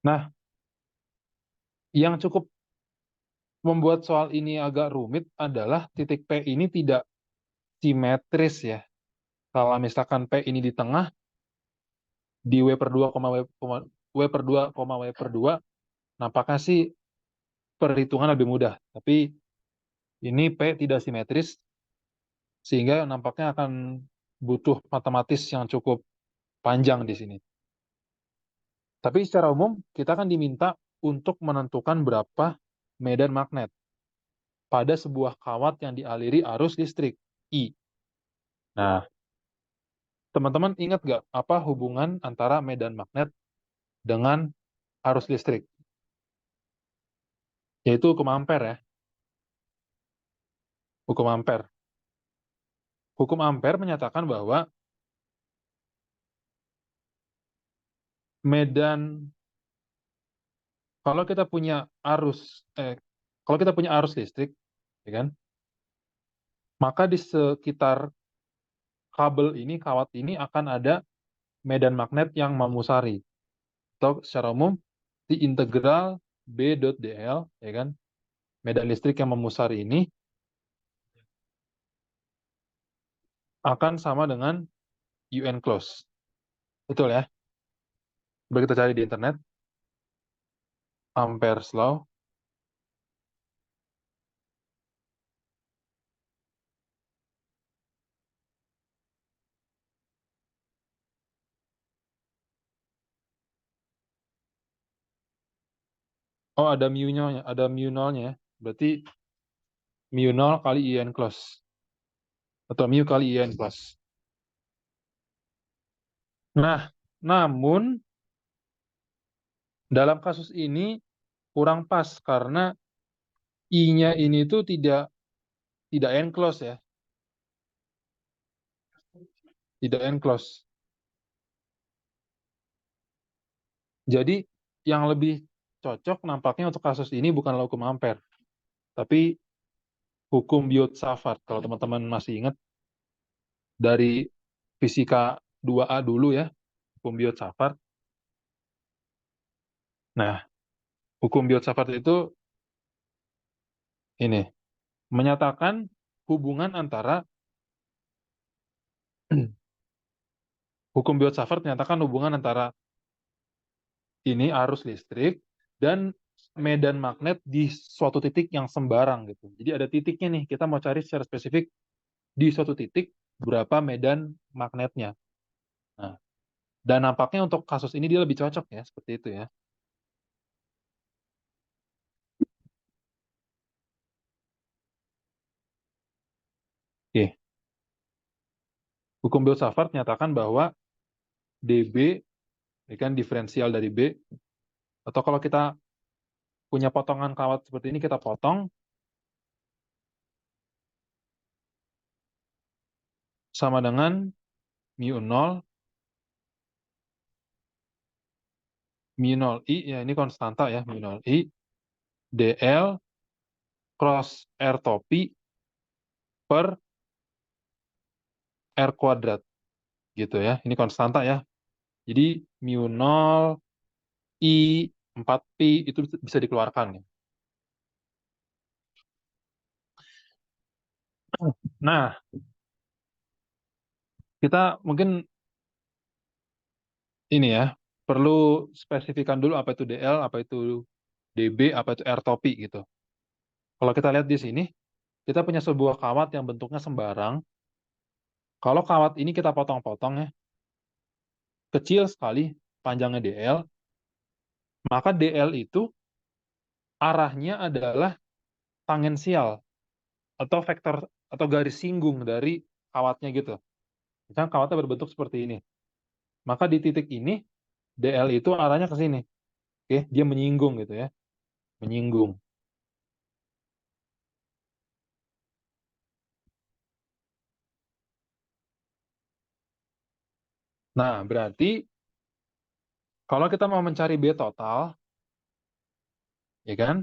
A: Nah, yang cukup membuat soal ini agak rumit adalah titik P ini tidak simetris ya. Kalau misalkan P ini di tengah, di W per 2, W per 2, W per 2, nampaknya sih perhitungan lebih mudah. Tapi ini P tidak simetris, sehingga nampaknya akan butuh matematis yang cukup panjang di sini. Tapi secara umum, kita kan diminta untuk menentukan berapa medan magnet pada sebuah kawat yang dialiri arus listrik, I. Nah, teman-teman ingat nggak apa hubungan antara medan magnet dengan arus listrik? Yaitu hukum ampere ya, hukum ampere. Hukum ampere menyatakan bahwa medan kalau kita punya kalau kita punya arus listrik, ya kan, maka di sekitar kabel ini, kawat ini akan ada medan magnet yang memusari. Atau secara umum di integral B dot dl, ya kan, medan listrik yang memusari ini akan sama dengan UN close. Betul ya? Coba kita cari di internet. Ampere's law. Oh, ada mu-nya, ada mu nolnya ya. Berarti mu nol kali UN close. Atau mu kali UN close. Nah, namun dalam kasus ini kurang pas karena I-nya ini tuh tidak enclose ya, tidak enclose. Jadi yang lebih cocok nampaknya untuk kasus ini bukan hukum ampere, tapi hukum Biot-Savart. Kalau teman-teman masih ingat dari fisika 2A dulu ya, hukum Biot-Savart. Nah, hukum Biot-Savart itu ini menyatakan hubungan antara hukum Biot-Savart menyatakan hubungan antara ini arus listrik dan medan magnet di suatu titik yang sembarang gitu. Jadi ada titiknya nih, kita mau cari secara spesifik di suatu titik berapa medan magnetnya. Nah, dan nampaknya untuk kasus ini dia lebih cocok ya, seperti itu ya. Oke. Hukum Biot-Savart menyatakan bahwa dB, ini kan diferensial dari B, atau kalau kita punya potongan kawat seperti ini, kita potong, sama dengan mu 0, mu 0 I, ya ini konstanta ya, mu 0 I, dl cross R topi per R kuadrat, gitu ya. Ini konstanta ya. Jadi mu 0 I 4pi itu bisa dikeluarkan. Nah, kita mungkin ini ya, perlu spesifikan dulu apa itu DL, apa itu DB, apa itu R topi gitu. Kalau kita lihat di sini, kita punya sebuah kawat yang bentuknya sembarang. Kalau kawat ini kita potong-potong ya, kecil sekali panjangnya DL, maka DL itu arahnya adalah tangensial atau vektor atau garis singgung dari kawatnya gitu. Misalnya kawatnya berbentuk seperti ini. Maka di titik ini DL itu arahnya ke sini. Oke, dia menyinggung gitu ya. Menyinggung. Nah, berarti kalau kita mau mencari B total, ya kan?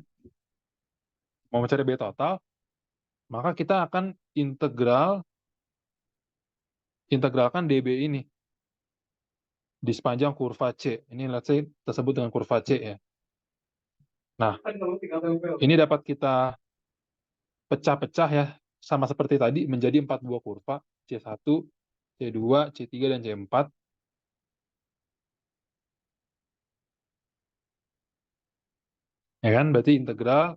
A: Mau mencari B total, maka kita akan integralkan DB ini di sepanjang kurva C. Ini let's say tersebut dengan kurva C ya. Nah, ini dapat kita pecah-pecah ya, sama seperti tadi menjadi 4 buah kurva, C1, C2, C3, dan C4. Ya kan? Berarti integral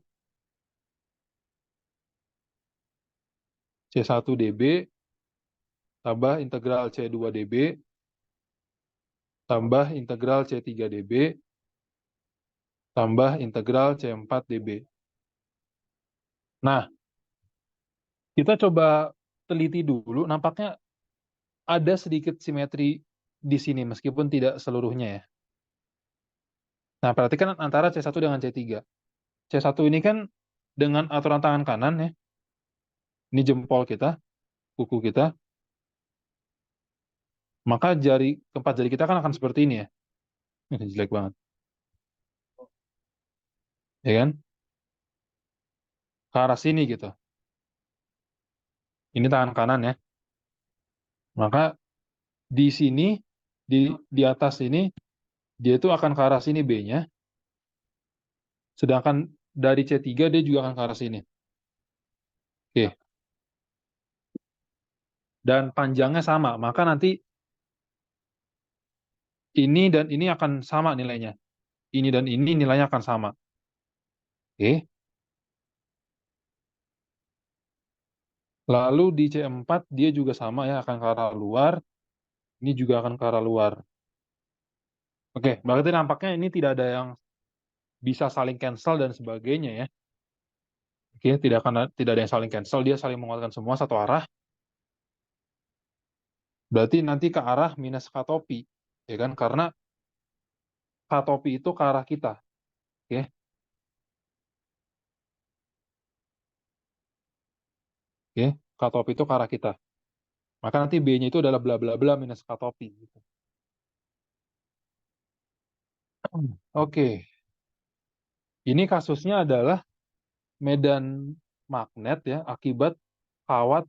A: C1 dB tambah integral C2 dB tambah integral C3 dB tambah integral C4 dB. Nah, kita coba teliti dulu, nampaknya ada sedikit simetri di sini meskipun tidak seluruhnya ya. Nah, perhatikan antara C1 dengan C3. C1 ini kan dengan aturan tangan kanan ya. Ini jempol kita, kuku kita. Maka keempat jari kita kan akan seperti ini ya. Jelek banget. Ya kan? Ke arah sini gitu. Ini tangan kanan ya. Maka di sini, di atas ini, dia itu akan ke arah sini B-nya. Sedangkan dari C3 dia juga akan ke arah sini. Oke. Dan panjangnya sama. Maka nanti ini dan ini akan sama nilainya. Ini dan ini nilainya akan sama. Oke. Lalu di C4 dia juga sama ya, akan ke arah luar. Ini juga akan ke arah luar. Oke, berarti nampaknya ini tidak ada yang bisa saling cancel dan sebagainya ya. Oke, tidak ada yang saling cancel, dia saling menguatkan semua satu arah. Berarti nanti ke arah minus K topi, ya kan? Karena K topi itu ke arah kita. Oke. Oke, K topi itu ke arah kita. Maka nanti B-nya itu adalah bla bla bla minus K topi gitu. Oke. Ini kasusnya adalah medan magnet ya akibat kawat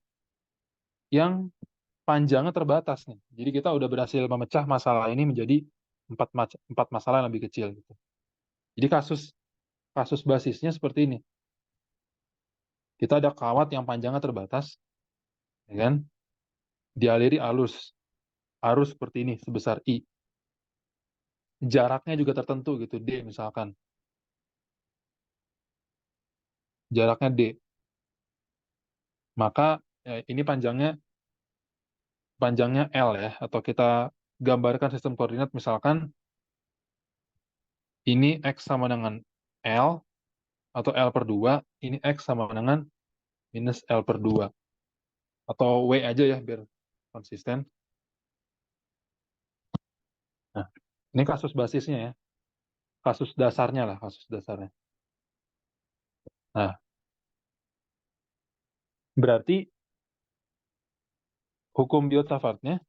A: yang panjangnya terbatas nih. Jadi kita udah berhasil memecah masalah ini menjadi empat masalah yang lebih kecil gitu. Jadi kasus basisnya seperti ini. Kita ada kawat yang panjangnya terbatas, ya kan? Dialiri arus seperti ini sebesar I. Jaraknya juga tertentu gitu, D misalkan. Jaraknya D. Maka ini panjangnya L ya, atau kita gambarkan sistem koordinat misalkan ini X sama dengan L atau L per 2, ini X sama dengan minus L per 2. Atau W aja ya biar konsisten. Nah, ini kasus basisnya ya. Kasus dasarnya lah, kasus dasarnya. Nah, berarti hukum Biot-Savartnya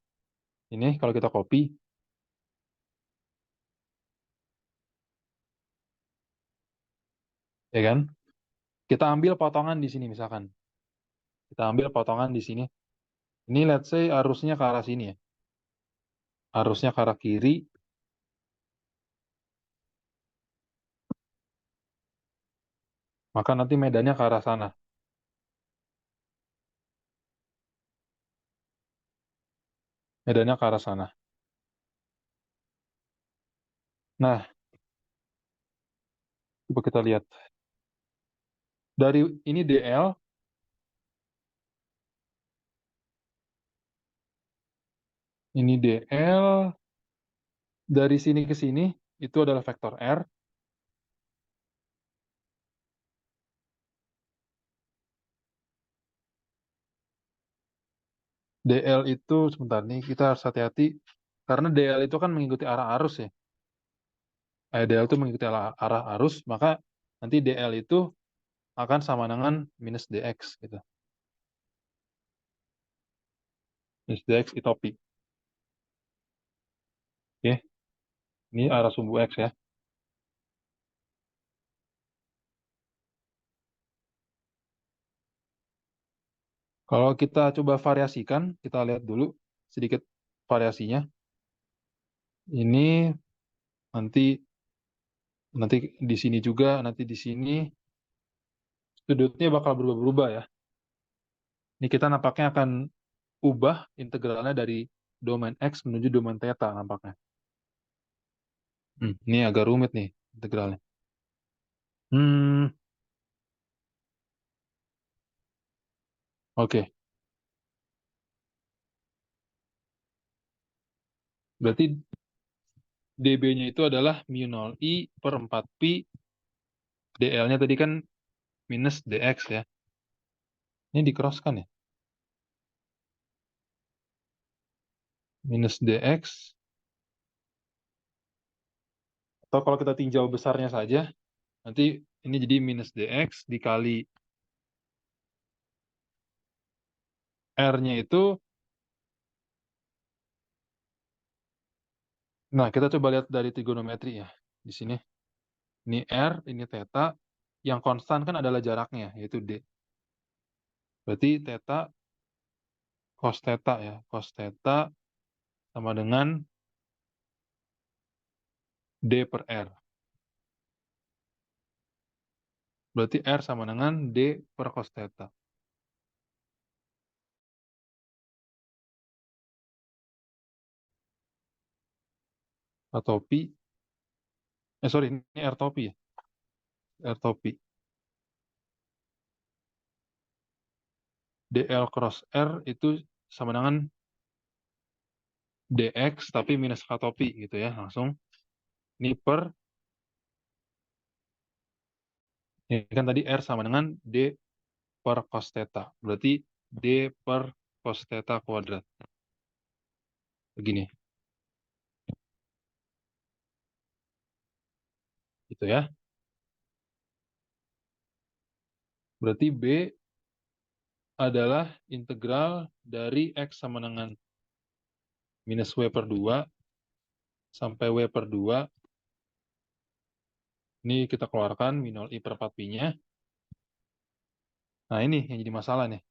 A: ini kalau kita copy, ya kan? Kita ambil potongan di sini misalkan. Kita ambil potongan di sini. Ini let's say arusnya ke arah sini ya. Arusnya ke arah kiri. Maka nanti medannya ke arah sana. Medannya ke arah sana. Nah, coba kita lihat. Dari ini DL, ini DL, dari sini ke sini, itu adalah vektor R. DL itu, sebentar nih, kita harus hati-hati. Karena DL itu kan mengikuti arah arus ya. DL itu mengikuti arah arus, maka nanti DL itu akan sama dengan minus DX gitu. Minus DX itopi. Oke, ini arah sumbu X ya. Kalau kita coba variasikan, kita lihat dulu sedikit variasinya. Ini nanti nanti di sini juga, nanti di sini sudutnya bakal berubah-berubah ya. Ini kita nampaknya akan ubah integralnya dari domain X menuju domain theta nampaknya. Ini agak rumit nih integralnya. Hmm, oke. Berarti dB-nya itu adalah mu 0 I per 4 pi. DL-nya tadi kan minus dx ya. Ini di-cross kan ya? Minus dx. Atau kalau kita tinjau besarnya saja, nanti ini jadi minus dx dikali R-nya itu. Nah, kita coba lihat dari trigonometri ya. Di sini. Ini R, ini theta. Yang konstan kan adalah jaraknya, yaitu D. Berarti theta, cos theta ya. Cos theta sama dengan D per R. Berarti R sama dengan D per cos theta. Atau pi. Sorry, ini R topi ya. R topi. DL cross R itu sama dengan DX tapi minus K topi gitu ya. Langsung. Ini per, ini kan tadi R sama dengan D per cos theta. Berarti D per cos theta kuadrat. Begini. Gitu ya. Berarti B adalah integral dari X sama dengan minus W per 2 sampai W per 2. Ini kita keluarkan min 0 I per 4 pi-nya. Nah ini yang jadi masalah nih.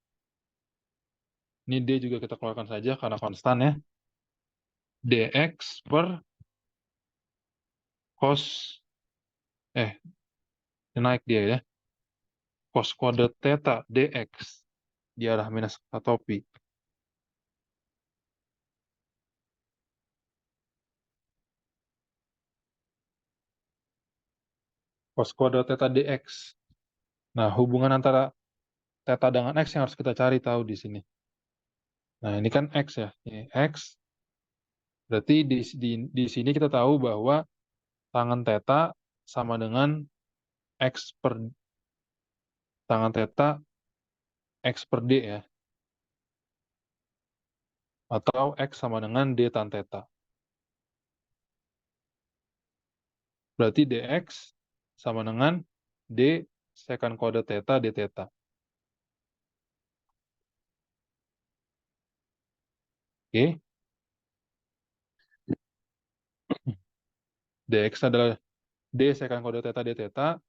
A: Ini D juga kita keluarkan saja karena konstan ya. dx per cos, naik dia ya. Cos kuadrat theta dx di arah minus katopi. Cos kuadrat theta dx. Nah, hubungan antara theta dengan x yang harus kita cari tahu di sini. Nah, ini kan x ya. Ini x. Berarti di sini kita tahu bahwa tangan theta sama dengan x per tangan theta x per d ya. Atau x sama dengan d tan theta. Berarti dx sama dengan d secant kuadrat theta d theta. Oke. Dx adalah d secant kuadrat theta d theta.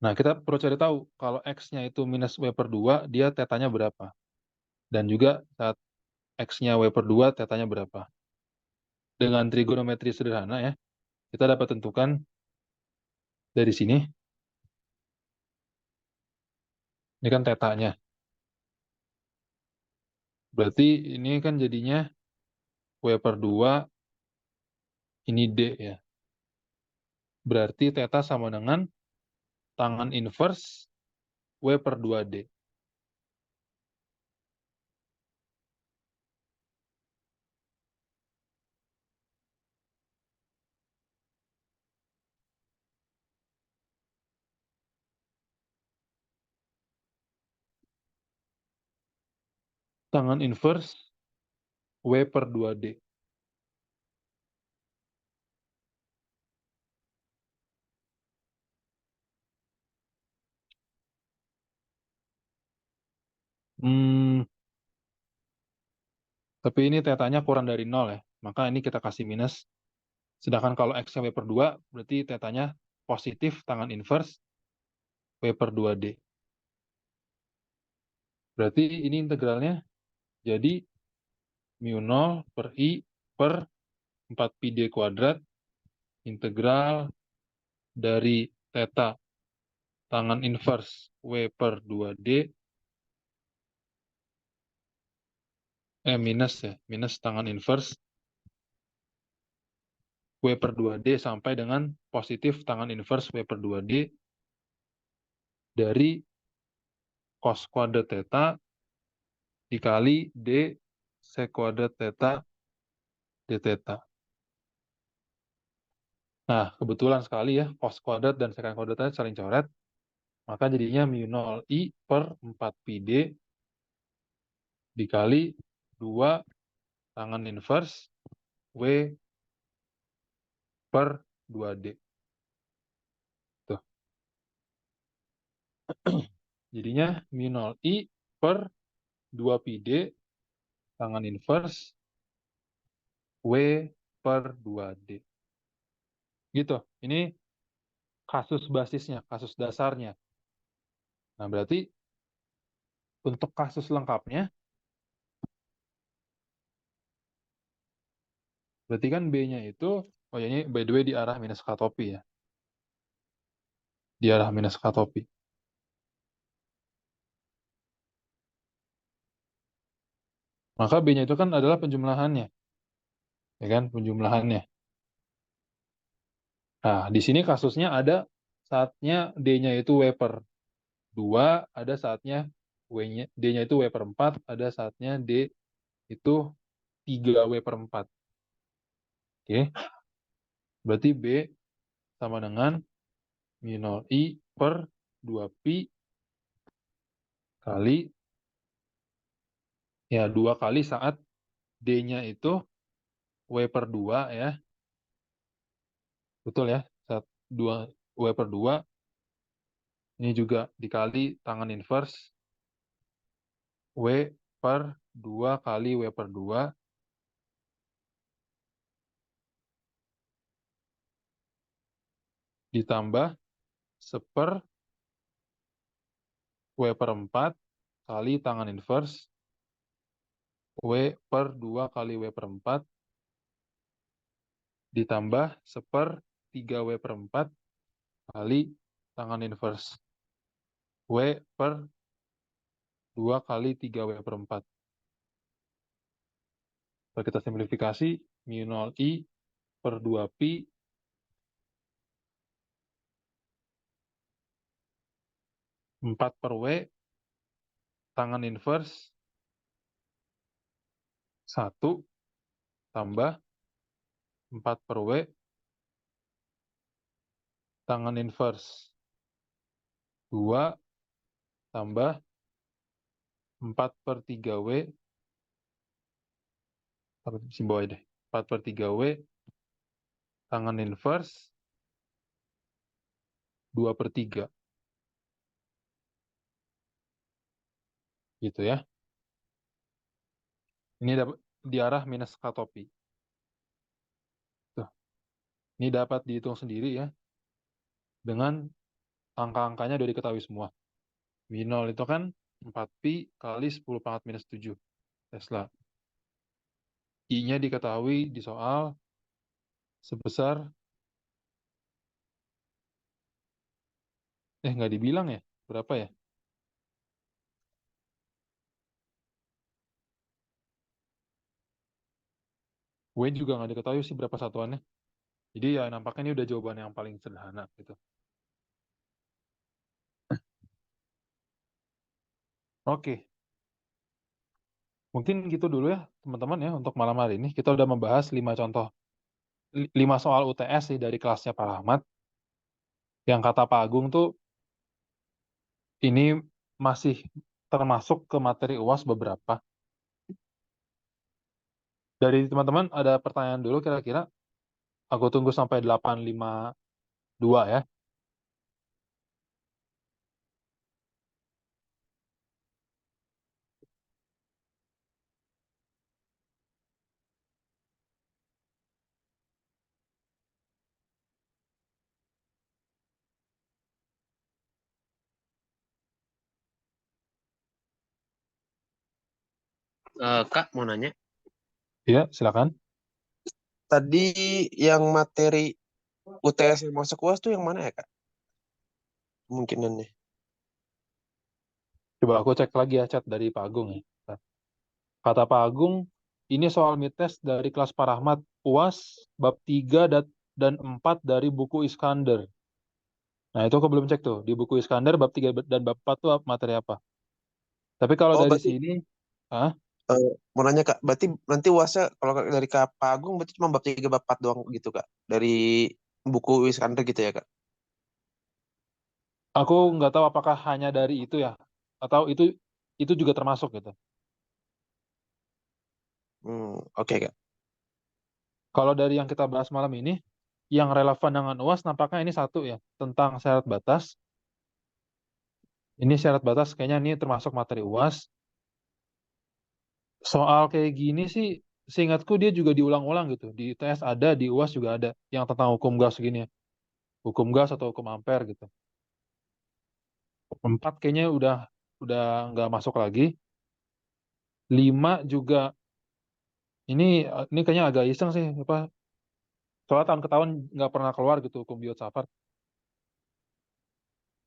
A: Nah, kita perlu cari tahu kalau x-nya itu minus w per 2, dia tetanya berapa. Dan juga saat x-nya w per 2, tetanya berapa. Dengan trigonometri sederhana ya, kita dapat tentukan dari sini. Ini kan tetanya. Berarti ini kan jadinya w per 2, ini d ya. Berarti theta sama dengan tangan inverse w per 2d. Tangan inverse w per 2d. Hmm, tapi ini tetanya kurang dari 0 ya. Maka ini kita kasih minus. Sedangkan kalau x-nya w per 2, berarti tetanya positif tangan inverse w per 2d. Berarti ini integralnya jadi mu 0 per i per 4pi d kuadrat integral dari theta tangan inverse w per 2d minus ya, minus tangan inverse w per 2d sampai dengan positif tangan inverse w per 2d dari cos kuadrat theta dikali d sec kuadrat theta d theta. Nah, kebetulan sekali ya, cos kuadrat dan secant kuadrat theta saling coret, maka jadinya mu 0 i per 4pi d dikali 2 tangan inverse w per 2d. Tuh. Jadinya mu 0 i per 2pi d tangan inverse w per 2d. Gitu. Ini kasus basisnya, kasus dasarnya. Nah, berarti untuk kasus lengkapnya, berarti kan B-nya itu, oh ya ini by the way di arah minus katopi ya. Di arah minus katopi. Maka B-nya itu kan adalah penjumlahannya. Ya kan, penjumlahannya. Nah, di sini kasusnya ada saatnya D-nya itu W per 2, ada saatnya D-nya itu W per 4, ada saatnya D itu 3W per 4. Oke, berarti B sama dengan mu 0 I per 2pi kali, ya 2 kali saat D-nya itu W per 2 ya. Betul ya, saat 2 W per 2, ini juga dikali tangan inverse W per 2 kali W per 2 ditambah W per 4 kali tangan inverse W per 2 kali W per 4 ditambah 1/3 W per 4 kali tangan inverse W per 2 kali 3 W per 4. Kalau kita simplifikasi, mu 0 I per 2 Pi empat per W tangan inverse 1 tambah 4 per W tangan inverse 2 tambah 4/3 W, simbolnya deh, 4/3 W tangan inverse 2/3. Gitu ya. Ini dapat di arah minus katopi. Tuh. Ini dapat dihitung sendiri ya. Dengan angka-angkanya udah diketahui semua. Mi 0 itu kan 4pi kali 10 pangkat minus 7 Tesla. I-nya diketahui di soal sebesar, nggak dibilang ya, berapa ya? W juga nggak diketahui sih berapa satuannya. Jadi ya nampaknya ini udah jawaban yang paling sederhana gitu. Oke. Mungkin gitu dulu ya teman-teman ya untuk malam hari ini. Kita udah membahas 5 contoh, 5 soal UTS sih dari kelasnya Pak Rahmat. Yang kata Pak Agung tuh ini masih termasuk ke materi UAS beberapa. Dari teman-teman ada pertanyaan dulu kira-kira? Aku tunggu sampai 8.52 ya.
B: Kak, mau nanya.
A: Iya, silakan.
B: Tadi yang materi UTS yang masuk UAS tuh yang mana ya, Kak? Kemungkinannya.
A: Coba aku cek lagi ya chat dari Pak Agung ya. Kata Pak Agung, ini soal mites dari kelas Pak Rahmat, UAS bab 3 dan 4 dari buku Iskandar. Nah, itu aku belum cek tuh. Di buku Iskandar bab 3 dan bab 4 tuh materi apa. Tapi kalau
B: Oh,
A: dari
B: berarti
A: sini, ah,
B: mau nanya, Kak. Berarti nanti UASnya kalau dari Kak Pak Agung berarti cuma bab 3 bab 4 doang gitu, Kak. Dari buku Iskandar gitu ya, Kak.
A: aku nggak tahu apakah hanya dari itu ya, atau itu juga termasuk gitu.
B: Oke, Kak.
A: Kalau dari yang kita bahas malam ini, yang relevan dengan UAS nampaknya ini satu ya, tentang syarat batas. Ini syarat batas kayaknya ini termasuk materi UAS. Soal kayak gini sih, seingatku dia juga diulang-ulang gitu. Di ITS ada, di UAS juga ada, yang tentang hukum gas gini ya. Hukum gas atau hukum ampere gitu. 4 kayaknya udah nggak masuk lagi. 5 juga ini kayaknya agak iseng sih apa? Soalnya tahun ke tahun nggak pernah keluar gitu hukum biot safar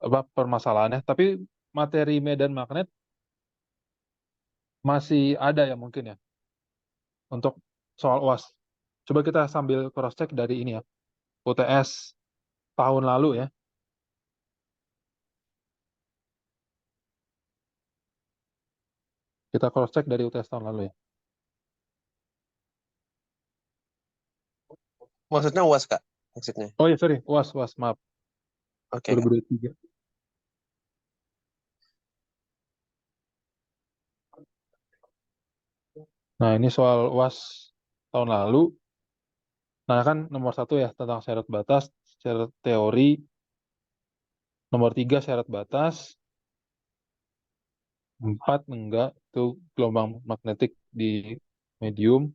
A: apa permasalahannya. Tapi materi medan magnet masih ada ya mungkin ya untuk soal UAS. Coba kita sambil cross check dari ini ya. UTS tahun lalu ya. Kita cross check dari UTS tahun lalu ya.
B: Maksudnya UAS, Kak. Maksudnya.
A: Oh ya sorry, UAS UAS maaf
B: Oke, Kak.
A: 2023. Nah ini soal UAS tahun lalu. Nah kan nomor 1 ya tentang syarat batas, syarat teori. Nomor 3 syarat batas. 4 enggak, itu gelombang magnetik di medium.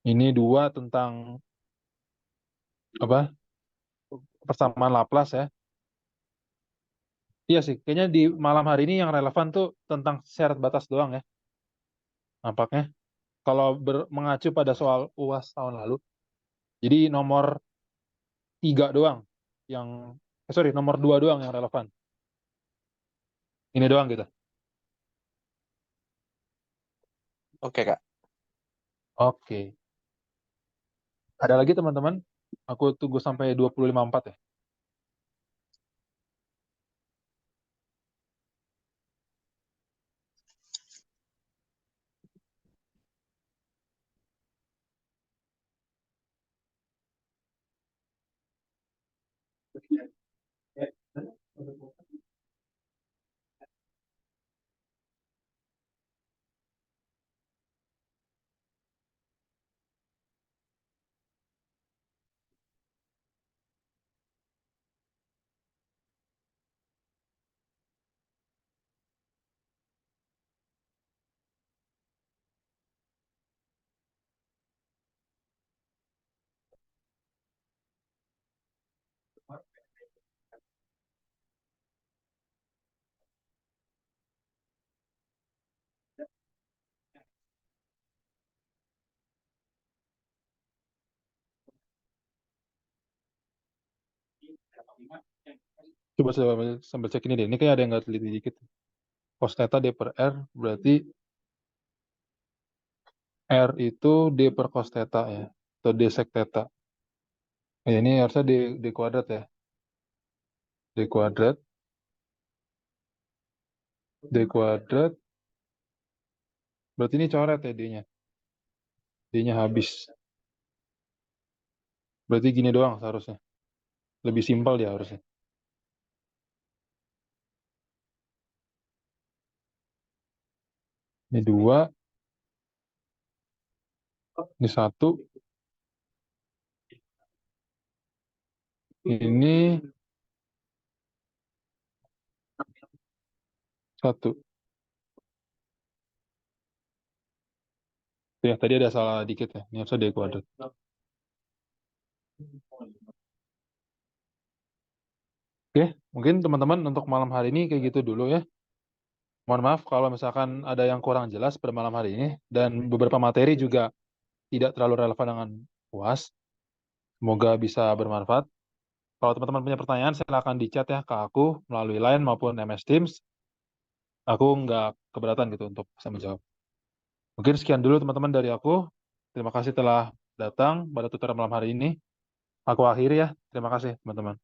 A: Ini 2 tentang apa? Persamaan Laplace ya. Iya sih, kayaknya di malam hari ini yang relevan tuh tentang syarat batas doang ya, nampaknya. Kalau mengacu pada soal UAS tahun lalu, jadi nomor 3 doang yang, sorry, nomor 2 doang yang relevan. Ini doang gitu.
B: Oke, Kak.
A: Oke. Ada lagi teman-teman? Aku tunggu sampai 25:04 ya. Coba sambil cek ini deh. Ini kayak ada yang nggak teliti dikit. Cos theta D per R berarti R itu D per cos theta ya. Atau D sec theta. Ini harusnya D kuadrat ya. D kuadrat. D kuadrat. Berarti ini coret ya D-nya. D-nya habis. Berarti gini doang seharusnya. Lebih simpel dia harusnya. Ini 2. Ini 1. Ini 1. Ya, tadi ada salah dikit ya. Ini harusnya D kuadrat. Oke, mungkin teman-teman untuk malam hari ini kayak gitu dulu ya. Mohon maaf kalau misalkan ada yang kurang jelas pada malam hari ini. Dan beberapa materi juga tidak terlalu relevan dengan UAS. Semoga bisa bermanfaat. Kalau teman-teman punya pertanyaan, silakan di chat ya ke aku melalui Line maupun MS Teams. Aku nggak keberatan gitu untuk bisa menjawab. Mungkin sekian dulu teman-teman dari aku. Terima kasih telah datang pada tutorial malam hari ini. Aku akhiri ya. Terima kasih teman-teman.